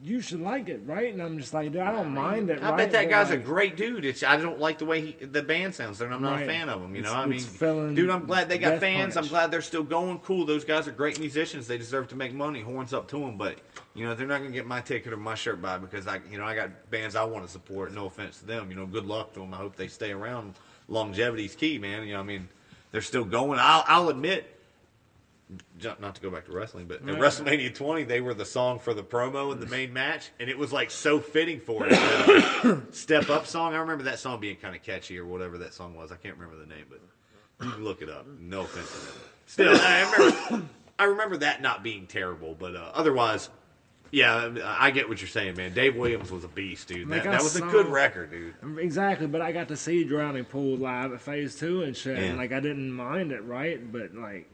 you should like it, right? And I'm just like, dude, I don't mind it. I right? bet that But, guy's like, a great dude. I don't like the way the band sounds, and I'm not a fan of him. You know, I mean, filling dude, I'm glad they got Death fans. Punch. I'm glad they're still going. Cool, those guys are great musicians. They deserve to make money. Horns up to them, but you know, they're not gonna get my ticket or my shirt buy because I got bands I want to support. No offense to them. You know, good luck to them. I hope they stay around. Longevity's key, man. You know, I mean, they're still going. I'll admit. Not to go back to wrestling, but at WrestleMania 20, they were the song for the promo in the main match, and it was like so fitting for it. Step Up song. I remember that song being kind of catchy or whatever that song was. I can't remember the name, but you can look it up. No offense to them. Still, I remember that not being terrible, but otherwise, yeah, I get what you're saying, man. Dave Williams was a beast, dude. Like, That was a good record, dude. Exactly, but I got to see Drowning Pool live at Phase 2 and shit, Yeah. and like I didn't mind it, right? But like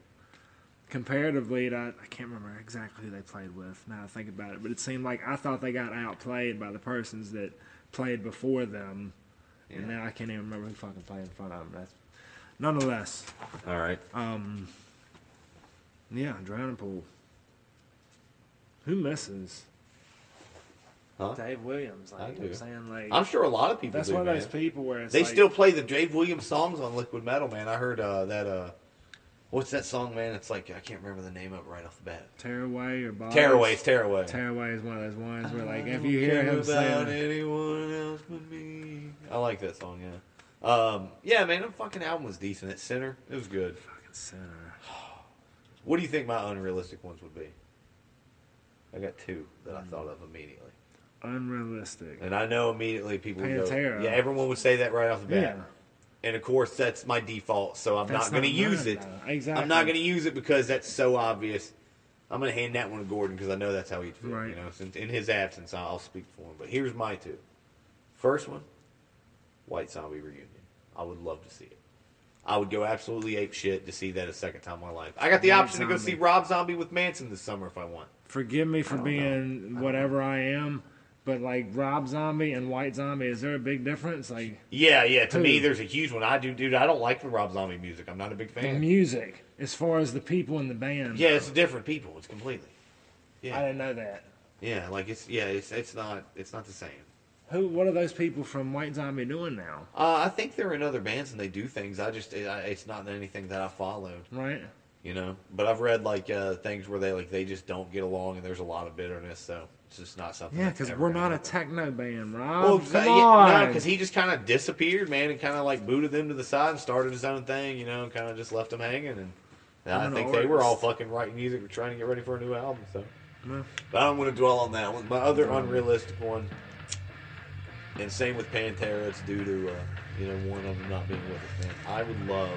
comparatively, I can't remember exactly who they played with now I think about it, but it seemed like I thought they got outplayed by the persons that played before them, and now I can't even remember who fucking played in front of them. That's nonetheless. All right. Yeah, Drowning Pool. Who misses? Huh? Dave Williams. Like, I you know what I'm do. saying? Like, I'm sure a lot of people that's do, one of man. those people where it's They like, still play the Dave Williams songs on Liquid Metal, man. I heard what's that song, man? It's like, I can't remember the name of it right off the bat. Tearaway or Bodies. Tearaway, it's Tearaway. Tearaway is one of those ones where, like, I if don't you hear care him about say, anyone else but me. I like that song, yeah. Yeah, man, that fucking album was decent. That Sinner, it was good. fucking Sinner. What do you think my unrealistic ones would be? I got two that I thought of immediately. Unrealistic. And I know immediately people would go, Pantera. yeah, everyone would say that right off the bat. Yeah. And of course, that's my default, so I'm That's not going to not use mine, it. though. Exactly. I'm not going to use it because that's so obvious. I'm going to hand that one to Gordon because I know that's how he'd feel. Right. You know, since in his absence, I'll speak for him. But here's my two. First one, White Zombie reunion. I would love to see it. I would go absolutely ape shit to see that a second time in my life. I got the White option to go Zombie. see Rob Zombie with Manson this summer if I want. Forgive me for being whatever I am, but like Rob Zombie and White Zombie, is there a big difference? Like Yeah. To Who? me, there's a huge one. I don't like the Rob Zombie music. I'm not a big the fan. music, as far as the people in the band. Yeah, it's different people. It's completely. I Yeah. didn't know that. Yeah, like it's not the same. What are those people from White Zombie doing now? I think they're in other bands and they do things. It's not anything that I followed, Right? you know. But I've read like things where they just don't get along and there's a lot of bitterness. So it's just not something. Yeah, that's because ever we're gonna not a happen. techno band, Rob. Well, Come no, on. because he just kind of disappeared, man, and kind of like booted them to the side and started his own thing, you know, and kind of just left them hanging. And I I'm an think they were all artist. fucking writing music, trying to get ready for a new album. So, No. but I don't want to dwell on that one. My other unrealistic one, and same with Pantera, it's due to one of them not being with us, man. I would love.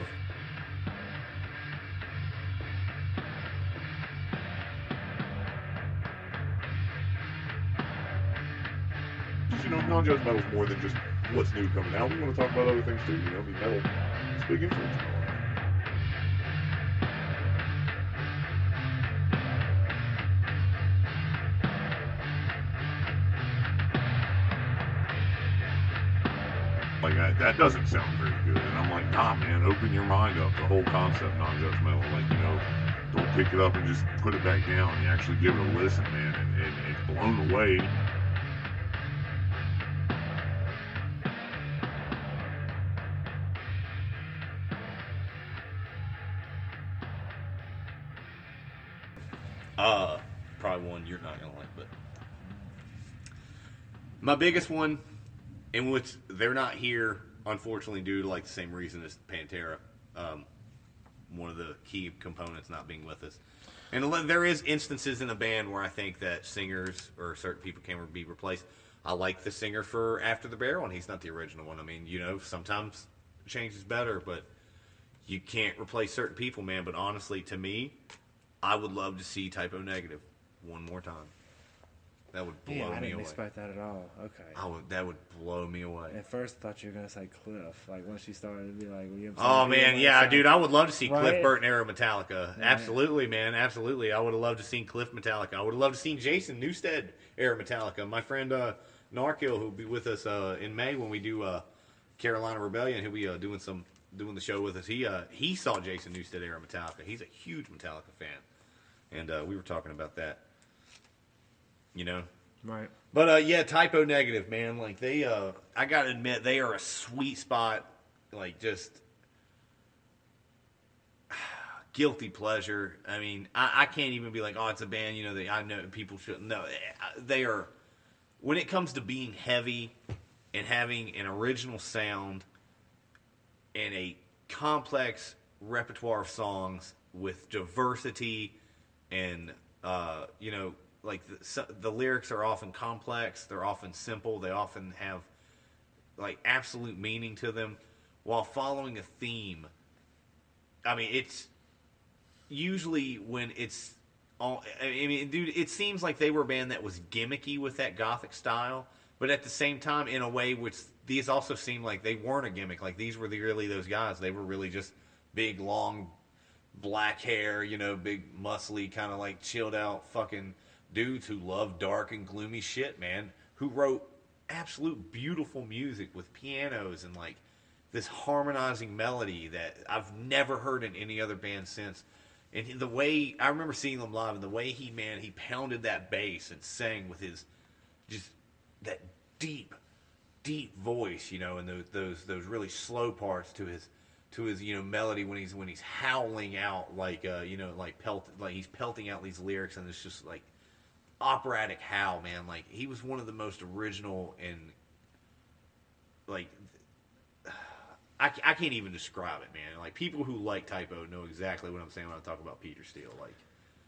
You know, non-judge metal is more than just what's new coming out. We want to talk about other things too. You know, I mean, metal is a big influence in our life. Like that doesn't sound very good, and I'm like, nah, man, open your mind up. The whole concept, non-judgmental. Like, you know, don't pick it up and just put it back down. You actually give it a listen, man, and it's blown away. Probably one you're not gonna like, but my biggest one, in which they're not here, unfortunately, due to like the same reason as Pantera. One of the key components not being with us, and there is instances in a band where I think that singers or certain people can be replaced. I like the singer for After the Barrel, and he's not the original one. I mean, you know, sometimes change is better, but you can't replace certain people, man. But honestly, to me, I would love to see Typo Negative one more time. That would blow Yeah, I me didn't away. expect that at all. Okay. That would blow me away. At first, I thought you were gonna say Cliff. Like when she started to be like, well, you Oh man, yeah, dude, I would love to see Cliff Right? Burton era Metallica. Absolutely, man, absolutely. I would have loved to see Cliff Metallica. I would have loved to see Jason Newsted era Metallica. My friend Narkill, who'll be with us in May when we do Carolina Rebellion, he'll be doing the show with us. He saw Jason Newsted era Metallica. He's a huge Metallica fan, and we were talking about that. You know. Right. But yeah, Typo Negative, man. Like they, I gotta admit, they are a sweet spot. Like just guilty pleasure. I mean, I can't even be like, oh, it's a band. You know, I know people shouldn't. No, they are. When it comes to being heavy and having an original sound and a complex repertoire of songs with diversity and you know. Like the lyrics are often complex, they're often simple, they often have like absolute meaning to them while following a theme. I mean, it's usually when it's all, I mean, dude, it seems like they were a band that was gimmicky with that gothic style, but at the same time, in a way, which these also seem like they weren't a gimmick. Like these were really those guys. They were really just big, long, black hair, you know, big, muscly, kind of like chilled out fucking dudes who love dark and gloomy shit, man, who wrote absolute beautiful music with pianos and like this harmonizing melody that I've never heard in any other band since. And the way I remember seeing them live, and the way he pounded that bass and sang with his just that deep voice, you know, and those really slow parts to his you know melody when he's howling out like you know like he's pelting out these lyrics, and it's just like operatic howl, man. Like he was one of the most original and like I can't even describe it, man. Like people who like Typo know exactly what I'm saying when I talk about Peter Steele. Like,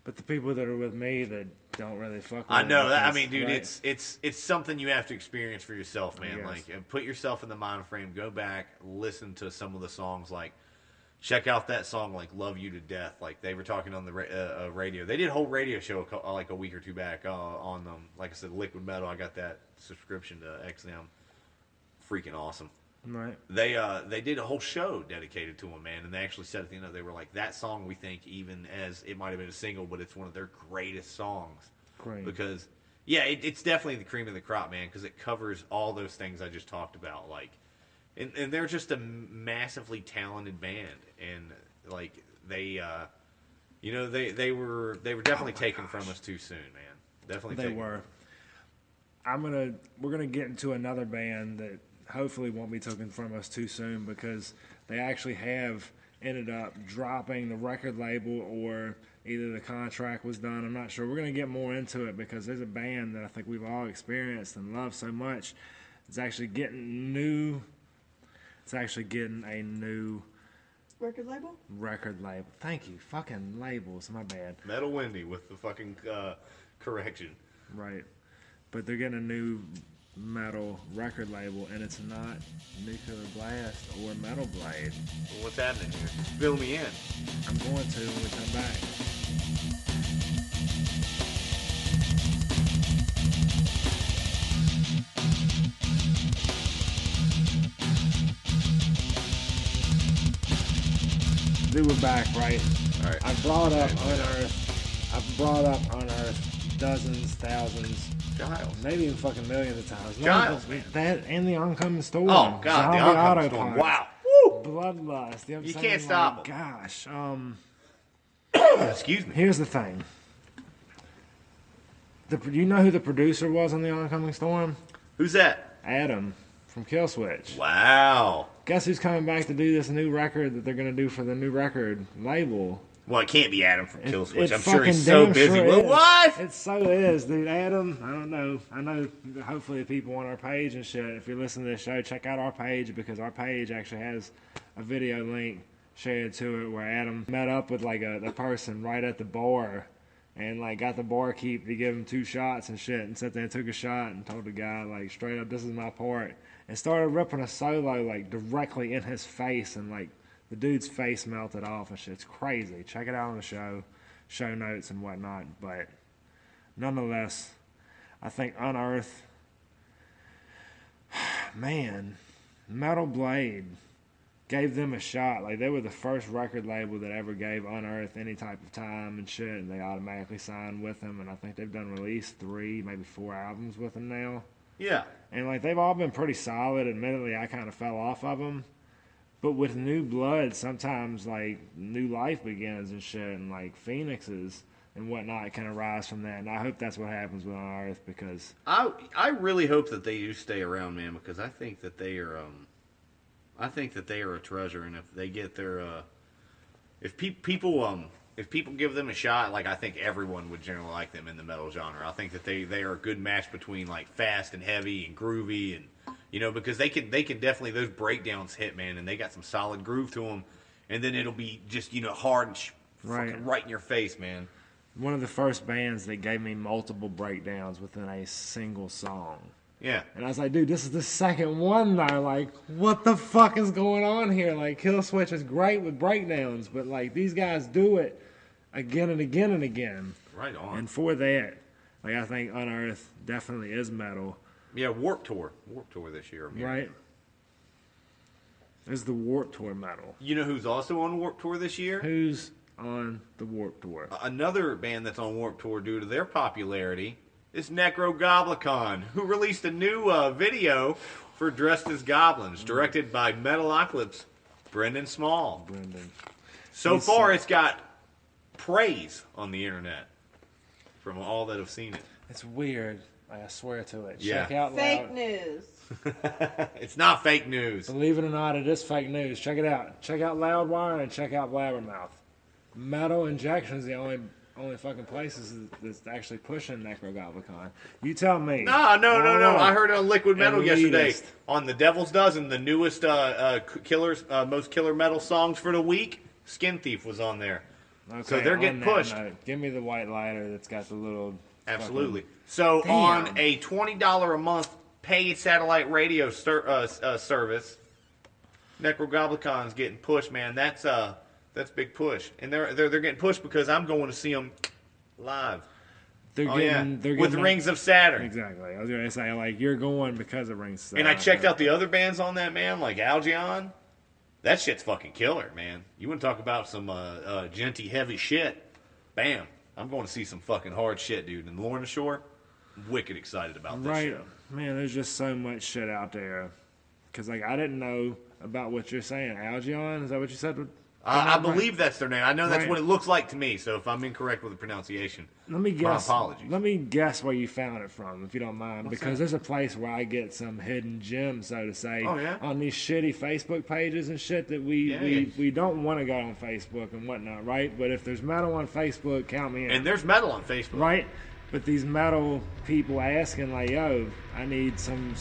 but the people that are with me that don't really fuck with I know him, that. I mean, dude, right? it's something you have to experience for yourself, man. Yes. Like, and put yourself in the mind frame. Go back, listen to some of the songs. Like, check out that song, like "Love You to Death." Like they were talking on the radio. They did a whole radio show like a week or two back on like I said, Liquid Metal. I got that subscription to XM. Freaking awesome. Right. They did a whole show dedicated to him, man, and they actually said at the end of it, they were like, that song we think, even as it might have been a single, but it's one of their greatest songs. Great. Because, yeah, it's definitely the cream of the crop, man, because it covers all those things I just talked about. Like, and they're just a massively talented band, and like they, you know, they were definitely taken from us too soon, man. Definitely They were. We're gonna get into another band that hopefully won't be taken from us too soon, because they actually have ended up dropping the record label, or either the contract was done. I'm not sure. We're going to get more into it, because there's a band that I think we've all experienced and loved so much. It's actually getting new. It's actually getting a new Record label? record label. Thank you. Fucking labels. My bad. Metal Wendy with the fucking correction. Right. But they're getting a new metal record label, and it's not Nuclear Blast or Metal Blade. Well, what's happening here? Fill me in. I'm going to when we come back. Dude, we're back, right? All right. I've brought up Unearth dozens, thousands, Giles. maybe even fucking millions of times. Giles, man. That and the Oncoming Storm. Oh, God, the Zombie Oncoming Storm. Autopilot, Wow. Woo! Bloodlust. You know what I'm You saying? can't stop Like, 'em. Gosh. Excuse me. Here's the thing. You know who the producer was on the Oncoming Storm? Who's that? Adam from Killswitch. Wow. Guess who's coming back to do this new record that they're going to do for the new record label? Well, it can't be Adam from Killswitch. It I'm sure he's fucking so damn busy. sure Well, is. what? It so is, dude. Adam, I don't know. I know hopefully the people on our page and shit, if you're listening to this show, check out our page, because our page actually has a video link shared to it where Adam met up with like the person right at the bar, and like got the barkeep to give him 2 shots and shit, and sat there and took a shot and told the guy like straight up, this is my part, and started ripping a solo like directly in his face, and like the dude's face melted off and shit. It's crazy. Check it out on the show notes and whatnot. But nonetheless, I think Unearth, man, Metal Blade gave them a shot. Like, they were the first record label that ever gave Unearth any type of time and shit, and they automatically signed with them. And I think they've done released 3, maybe 4 albums with them now. Yeah. And like, they've all been pretty solid. Admittedly, I kind of fell off of them. But with new blood, sometimes like new life begins and shit, and like phoenixes and whatnot can arise from that. And I hope that's what happens with Unearth, because I really hope that they do stay around, man, because I think that they are a treasure, and if they get their if people give them a shot, like I think everyone would generally like them in the metal genre. I think that they are a good match between like fast and heavy and groovy, and you know, because they can definitely, those breakdowns hit, man, and they got some solid groove to them, and then it'll be just, you know, hard and fucking right in your face, man. One of the first bands that gave me multiple breakdowns within a single song. Yeah. And I was like, dude, this is the second one now. Like, what the fuck is going on here? Like, Killswitch is great with breakdowns, but like these guys do it again and again and again. Right on. And for that, like, I think Unearth definitely is metal. Yeah, Warped Tour this year. Right. Is the Warped Tour metal. You know who's also on Warped Tour this year? Who's on the Warped Tour? Another band that's on Warped Tour due to their popularity is Necrogoblicon, who released a new video for Dressed as Goblins, directed by Metalocalypse Brendan Small. So far, it's got praise on the internet from all that have seen it. It's weird. I swear to it. Yeah. Check out Fake Loud. news. It's not fake news. Believe it or not, it is fake news. Check it out. Check out Loudwire and check out Blabbermouth. Metal Injection is the only fucking places that's actually pushing Necrogoblicon. You tell me. No. I heard it on Liquid Metal yesterday Elitist. on the Devil's Dozen, the newest most killer metal songs for the week. Skin Thief was on there. Okay, So they're getting on that pushed. note, give me the white lighter that's got the little. Absolutely. So Damn. on a $20 a month paid satellite radio service, Necrogoblicon's getting pushed, man. That's big push, and they're getting pushed because I'm going to see them live. They're getting with Rings of Saturn. Exactly. I was gonna say like you're going because of Rings of Saturn. And I checked out the other bands on that, man, like Algeon. That shit's fucking killer, man. You want to talk about some genty heavy shit? Bam! I'm going to see some fucking hard shit, dude. And Lorna Shore, wicked excited about this Right, show. man. There's just so much shit out there. Cause like I didn't know about what you're saying. Algeon, is that what you said? I believe that's their name. I know that's Right. what it looks like to me. So if I'm incorrect with the pronunciation, Let me my guess. apologies. Let me guess where you found it from, if you don't mind, What's because that? there's a place where I get some hidden gems, so to say, Oh, yeah? on these shitty Facebook pages and shit that we don't want to go on Facebook and whatnot, right? But if there's metal on Facebook, count me in. And there's metal on Facebook. Right? But these metal people asking like, yo, I need some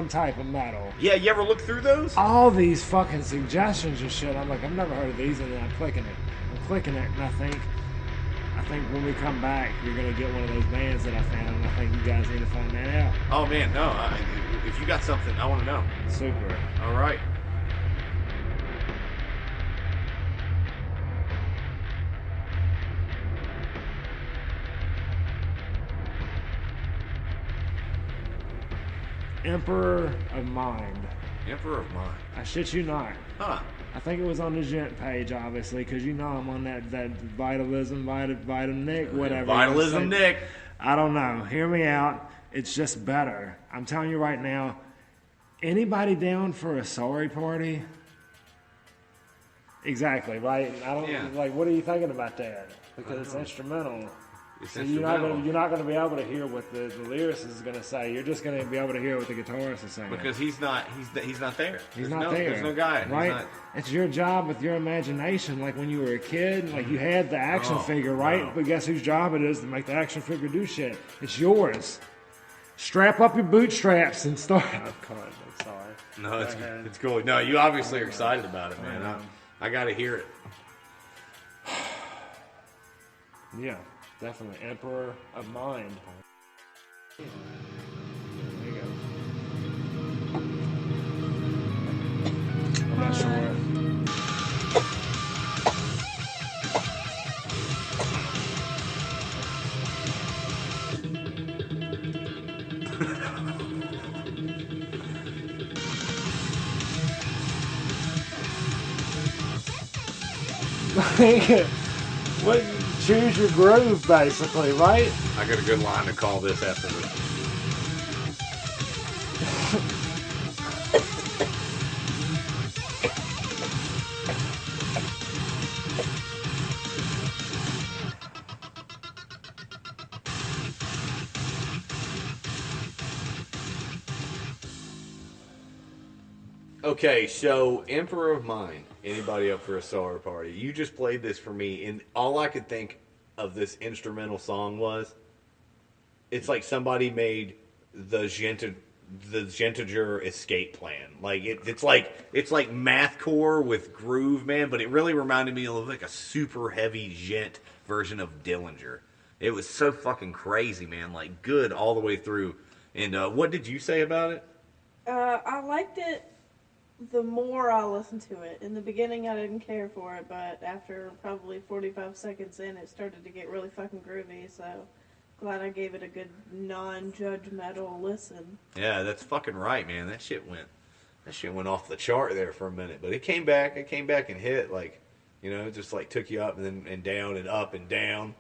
type of metal. Yeah, you ever look through those? All these fucking suggestions and shit. I'm like, I've never heard of these, and then I'm clicking it, and I think when we come back, you're gonna get one of those bands that I found, and I think you guys need to find that out. Oh man, no. If you got something, I want to know. Super. All right. Emperor of Mind. Emperor of Mind. I shit you not. Huh. I think it was on the Gent page, obviously, because you know I'm on that Vitalism, Vitam Nick, whatever. Vitalism Nick. I don't know. Hear me out. It's just better. I'm telling you right now. Anybody down for a sorry party? Exactly, right? I don't like. What are you thinking about that? Because it's instrumental. It's So instrumental. you're not gonna be able to hear what the lyricist is gonna say. You're just gonna be able to hear what the guitarist is saying. Because he's not there. He's There's not there. There's no guy. He's right? not- It's your job with your imagination. Like when you were a kid, like you had the action figure, right? no. But guess whose job it is to make the action figure do shit? It's yours. Strap up your bootstraps and start. Oh, God, I'm sorry. No, Go ahead. it's cool. No, you obviously are excited about it, man. I got to hear it. Yeah, definitely. Emperor of Mind. There you go. I'm not sure. What? Choose your groove, basically, right? I got a good line to call this after this. Okay, so Emperor of Mind. Anybody up for a sorry party? You just played this for me, and all I could think of this instrumental song was, it's like somebody made the Gentager escape plan. Like it's like mathcore with groove, man. But it really reminded me of like a super heavy gent version of Dillinger. It was so fucking crazy, man. Like good all the way through. And what did you say about it? I liked it the more I listened to it. In the beginning, I didn't care for it, but after probably 45 seconds in, it started to get really fucking groovy, so glad I gave it a good non-judgmental listen. Yeah, that's fucking right, man. That shit went off the chart there for a minute, but it came back and hit, like, you know, it just like took you up and down and up and down.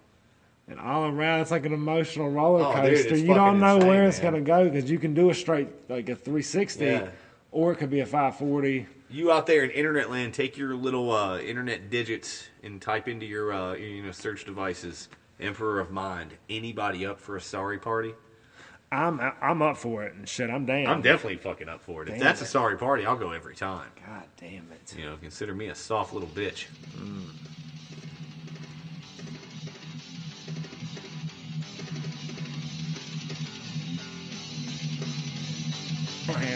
And all around, it's like an emotional roller Oh, coaster. dude, it's you don't fucking know insane, where it's man. going to go because you can do a straight, like a 360, Yeah. or it could be a 540. You out there in internet land, take your little internet digits and type into your search devices, Emperor of Mind. Anybody up for a sorry party? I'm up for it and shit. I'm down. I'm definitely fucking up for it. If Damn that's it. a sorry party, I'll go every time. God damn it. You know, consider me a soft little bitch.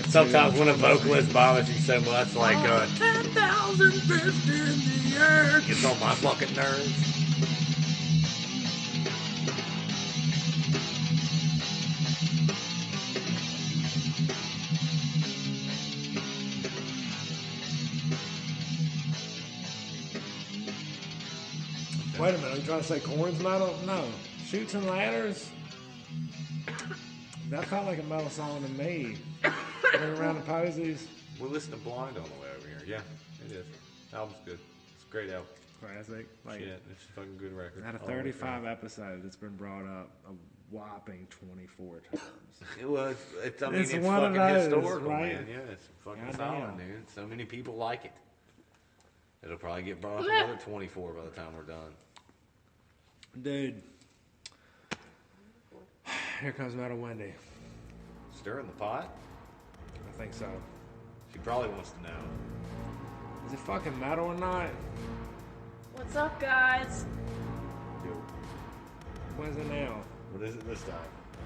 Sometimes when a vocalist bothers you so much, like 10,000 fists in the air, gets on my fucking nerves. Wait a minute, are you trying to say Korn's metal? No. Shoots and Ladders? That felt like a metal song to me. Going around the posies. We're listening to Blind on the way over here. Yeah, it is. Album's good. It's a great album. Classic. Like, Shit, it's a fucking good record. out of 35 episodes, it's been brought up a whopping 24 times. It was. I mean, It's it's one of fucking those, historical, right? man. Yeah, it's fucking Goddamn. solid, dude. So many people like it. It'll probably get brought up another 24 by the time we're done. Dude. Here comes Metal Wendy. Stirring the pot? I think so. She probably wants to know. Is it fucking metal or not? What's up, guys? What is it now? What is it this time?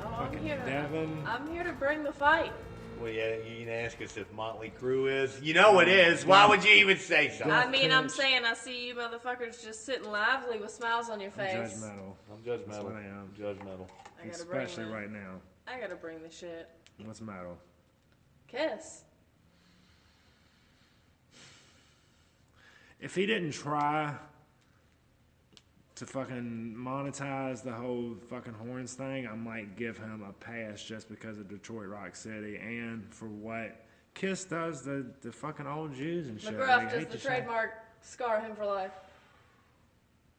Oh, I'm Fucking here. Devin. I'm here to bring the fight. Well, yeah, you can ask us if Motley Crue is. You know it is. Why would you even say so? I mean, I'm Pinch. saying I see you motherfuckers just sitting lively with smiles on your I'm face. judgmental. I'm judgmental. That's what I am. Judgmental. I gotta bring Especially the, right now. I gotta bring the shit. What's metal? Kiss. If he didn't try to fucking monetize the whole fucking horns thing, I might give him a pass just because of Detroit Rock City and for what Kiss does the fucking old Jews and shit. McGruff, Like, does hate the to say- trademark scar him for life?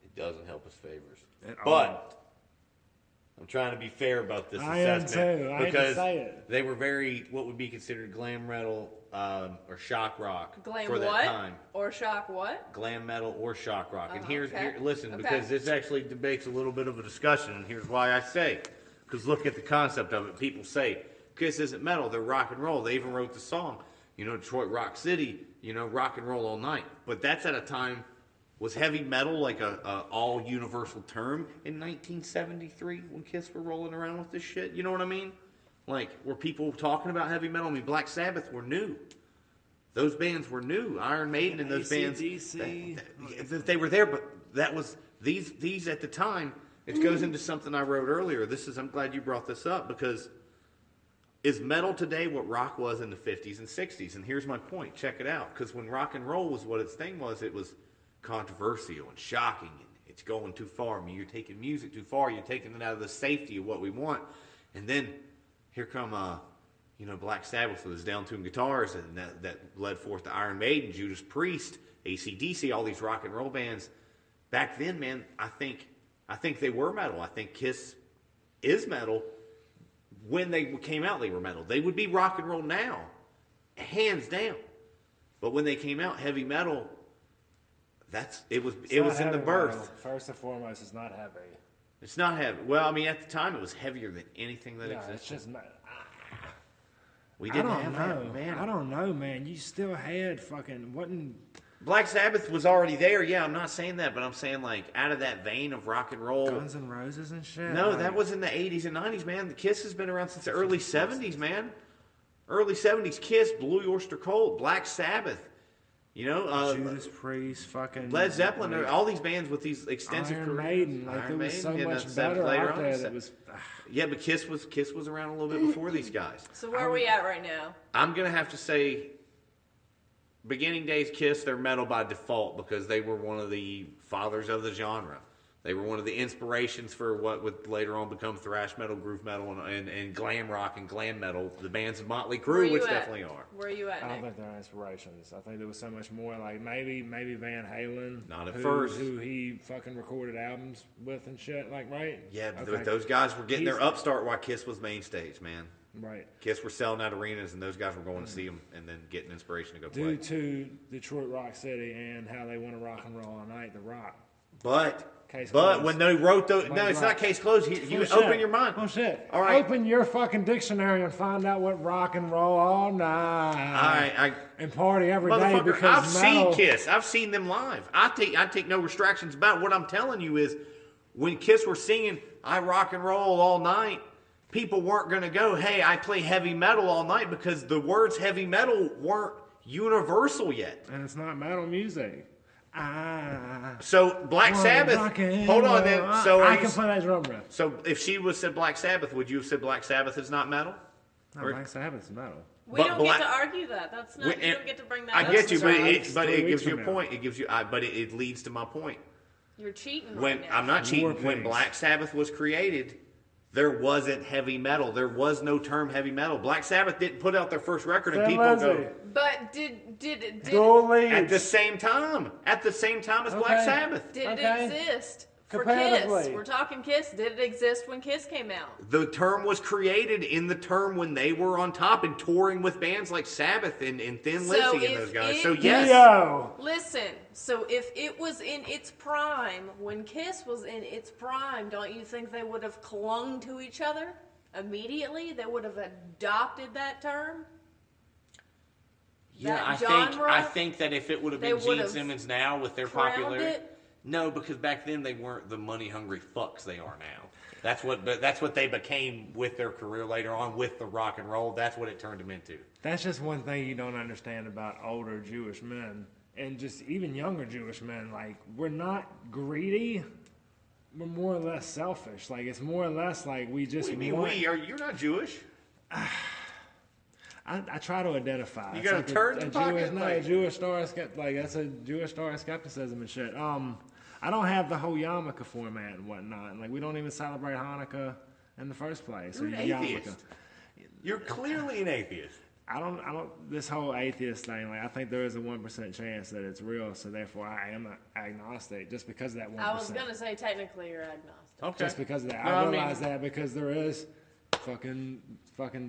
It doesn't help his favors. At all. But I'm trying to be fair about this I am assessment too. I hate to because say it. they were very what would be considered glam metal or shock rock Glam for that what? time. Or shock what? Glam metal or shock rock. And Oh, here's okay. here, listen, Okay. because this actually debates a little bit of a discussion, and here's why I say, because look at the concept of it. People say Kiss isn't metal; they're rock and roll. They even wrote the song, Detroit Rock City, rock and roll all night. But that's at a time. Was heavy metal like a all universal term in 1973 when Kiss were rolling around with this shit? You know what I mean? Like, were people talking about heavy metal? I mean, Black Sabbath were new. Those bands were new. Iron Maiden and those bands, they were there. But that was these at the time. It goes into something I wrote earlier. I'm glad you brought this up because is metal today what rock was in the 50s and 60s? And here's my point. Check it out. Because when rock and roll was what its thing was, it was controversial and shocking, and it's going too far. I mean, you're taking music too far. You're taking it out of the safety of what we want. And then here come, Black Sabbath with his down-tuned guitars, and that led forth to Iron Maiden, Judas Priest, AC/DC, all these rock and roll bands. Back then, man, I think they were metal. I think Kiss is metal. When they came out, they were metal. They would be rock and roll now, hands down. But when they came out, heavy metal. It was in the birth. Metal. First and foremost, it's not heavy. It's not heavy. Well, I mean, at the time, it was heavier than anything that No, existed. it's just We I didn't don't have know. that, man. I don't know, man. You still had fucking wasn't. Black Sabbath was already there. Yeah, I'm not saying that, but I'm saying like out of that vein of rock and roll. Guns N' Roses and shit. No, like, that was in the 80s and 90s, man. The Kiss has been around since the early 70s, man. Early 70s, Kiss, Blue Oyster Cult, Black Sabbath. Judas Priest, fucking Led Zeppelin, like, all these bands with these extensive Iron careers. Maiden. Like Iron there was so Maiden, much that's better later out on. there. That was. Yeah, but Kiss was around a little bit before these guys. So where are we at right now? I'm gonna have to say, beginning days Kiss, they're metal by default because they were one of the fathers of the genre. They were one of the inspirations for what would later on become thrash metal, groove metal, and glam rock and glam metal. The bands of Motley Where Crue, you which at? definitely are. Where are you at, I don't Nick? think they're inspirations. I think there was so much more. Like maybe Van Halen. Not at first. Who he fucking recorded albums with and shit. Like right. Yeah, but Okay. those guys were getting their He's- upstart while Kiss was main stage, man. Right. Kiss were selling out arenas, and those guys were going to see them and then getting inspiration to go Due play. to Detroit Rock City and how they want to rock and roll all night, the rock. But Case But closed. when they wrote those, Might no, be it's right. not case closed. You Bullshit. open your mind. Bullshit. All right. Open your fucking dictionary and find out what rock and roll all night. All right, and party every day motherfucker, because I've metal. seen Kiss. I've seen them live. I take no restrictions about it. What I'm telling you is, when Kiss were singing "I rock and roll all night," people weren't going to go, "Hey, I play heavy metal all night," because the words "heavy metal" weren't universal yet. And it's not metal music. So Black Sabbath. Hold on, then. So I can play that drum riff. So if she would have said Black Sabbath, would you have said Black Sabbath is not metal? No, Black Sabbath is metal. We But don't Black- get to argue that. That's not. You don't get to bring that I up. get you, but That's it 3 gives weeks you a from now. point. It gives you, but it leads to my point. You're cheating. When right now. I'm not cheating. War When pigs. Black Sabbath was created, there wasn't heavy metal. There was no term heavy metal. Black Sabbath didn't put out their first record and Thin people Lizzy. go But did Go leads. at the same time. At the same time as Black Okay. Sabbath. it Okay. exist for Kiss? Comparatively. We're talking Kiss. Did it exist when Kiss came out? The term was created in the term when they were on top and touring with bands like Sabbath and Thin So Lizzy and if those guys. it- So yes, Yo. Listen, so if it was in its prime, when Kiss was in its prime, don't you think they would have clung to each other immediately? They would have adopted that term? yeah, that I genre, think that if it would have they been Gene would've Simmons now with their crowned popularity, it? no, because back then they weren't the money hungry fucks they are now. That's what they became with their career later on with the rock and roll. That's what it turned them into. That's just one thing you don't understand about older Jewish men and just even younger Jewish men. Like, we're not greedy. We're more or less selfish. Like, it's more or less like we just I mean, want. you're not Jewish. I try to identify. You It's got a like turd in the pocket? Jewish, no, Like- a Jewish star like that's a Jewish star of skepticism and shit. I don't have the whole yarmulke format and whatnot. And, like, we don't even celebrate Hanukkah in the first place. You're or an yarmulke. atheist. You're clearly an atheist. I don't. This whole atheist thing. Like, I think there is a 1% chance that it's real. So therefore, I am agnostic just because of that 1%. I was gonna say technically you're agnostic. Okay. Just because of that. No, I I mean- realize that because there is fucking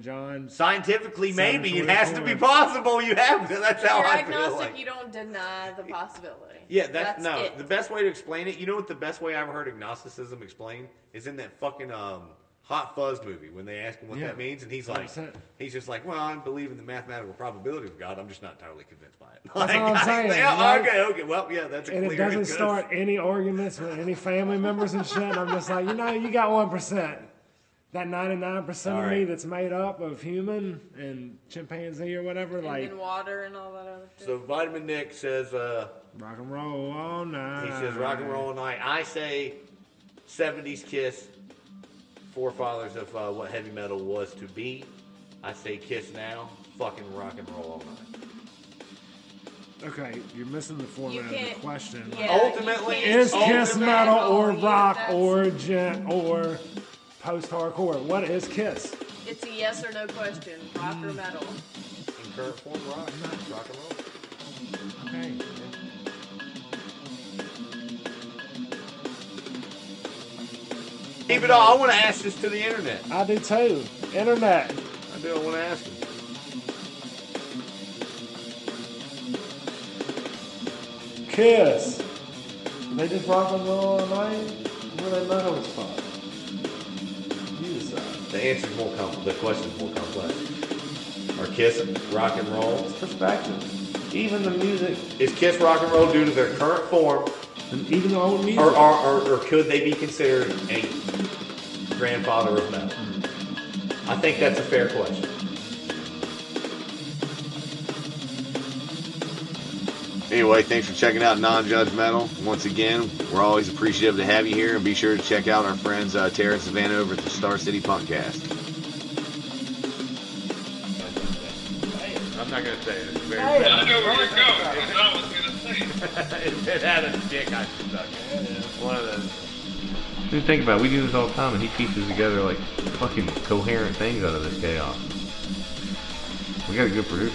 John. Scientifically, maybe it has to be 7:44. possible. You have to. That's how You're I feel agnostic. like. You don't deny the possibility. Yeah, that's no. it. The best way to explain it, you know what the best way I ever heard agnosticism explained is in that fucking Hot Fuzz movie when they ask him what Yeah. that means, and he's like, 100%. he's just like, well, I believe in the mathematical probability of God. I'm just not totally convinced by it. That's what I'm saying, Yeah, right? okay. Well, yeah, that's a And clear. it doesn't good- start any arguments with any family members and shit. I'm just like, you got 1%. That 99% All of me right. that's made up of human and chimpanzee or whatever, And like then water and all that other shit. So Vitamin Nick says, rock and roll all night. he says rock and roll all night. I say 70s Kiss, forefathers of what heavy metal was to be. I say Kiss now, fucking rock and roll all night. Okay, you're missing the format of the can't- question. yeah. Ultimately, you can't Is Kiss ultimately- metal or Yeah, rock that's- or gent or post-hardcore? What is Kiss? It's a yes or no question. Rock or metal? In current form, rock and roll. Okay. Keep it all. I want to ask this to the internet. I do too. Internet. I do. I want to ask them. Kiss. They just rock and roll all night? Where they metal as fuck? You decide. The answer's more complex. The question's more complex. Are Kiss rock and roll? It's perspective. Even the music, Is Kiss rock and roll due to their current form, even the old music. or could they be considered a grandfather of metal? I think that's a fair question. Anyway, thanks for checking out Non-Judgmental. Once again, we're always appreciative to have you here, and be sure to check out our friends Tara and Savannah over at the Star City Punkcast. I'm not going to say it. It's very I know where you're going. That's what I was going to say. if it had a dick, I'd suck it. One of those. Dude, think about it. We do this all the time, and he pieces together like fucking coherent things out of this chaos. We got a good producer.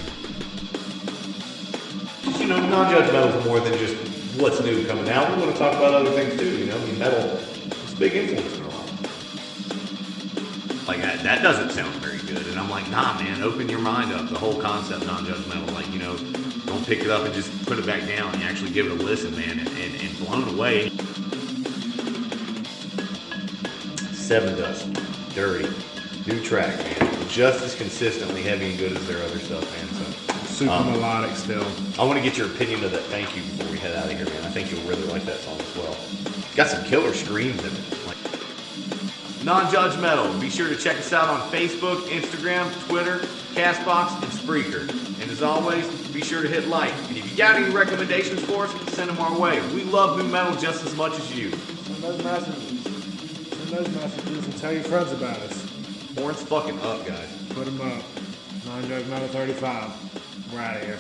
You know, non-judgmental is more than just what's new coming out. We want to talk about other things too. You know, I mean, metal is a big influence in our life. Like that doesn't sound very good, and I'm like, nah, man, open your mind up. The whole concept, non-judgmental, like, you know, don't pick it up and just put it back down. You actually give it a listen, man, and blown away. Sevendust, Dirty, new track, man. Just as consistently heavy and good as their other stuff, man. So Super melodic still. I want to get your opinion of that thank you before we head out of here, man. I think you'll really like that song as well. Got some killer screams in it. Like, Non-Judgmental. Be sure to check us out on Facebook, Instagram, Twitter, Castbox, and Spreaker. And as always, be sure to hit like. And if you got any recommendations for us, send them our way. We love new metal just as much as you. Send those messages. Send those messages and tell your friends about us. Horns fucking up, guys. Put them up. Non-Judgmental 35. We're out of here.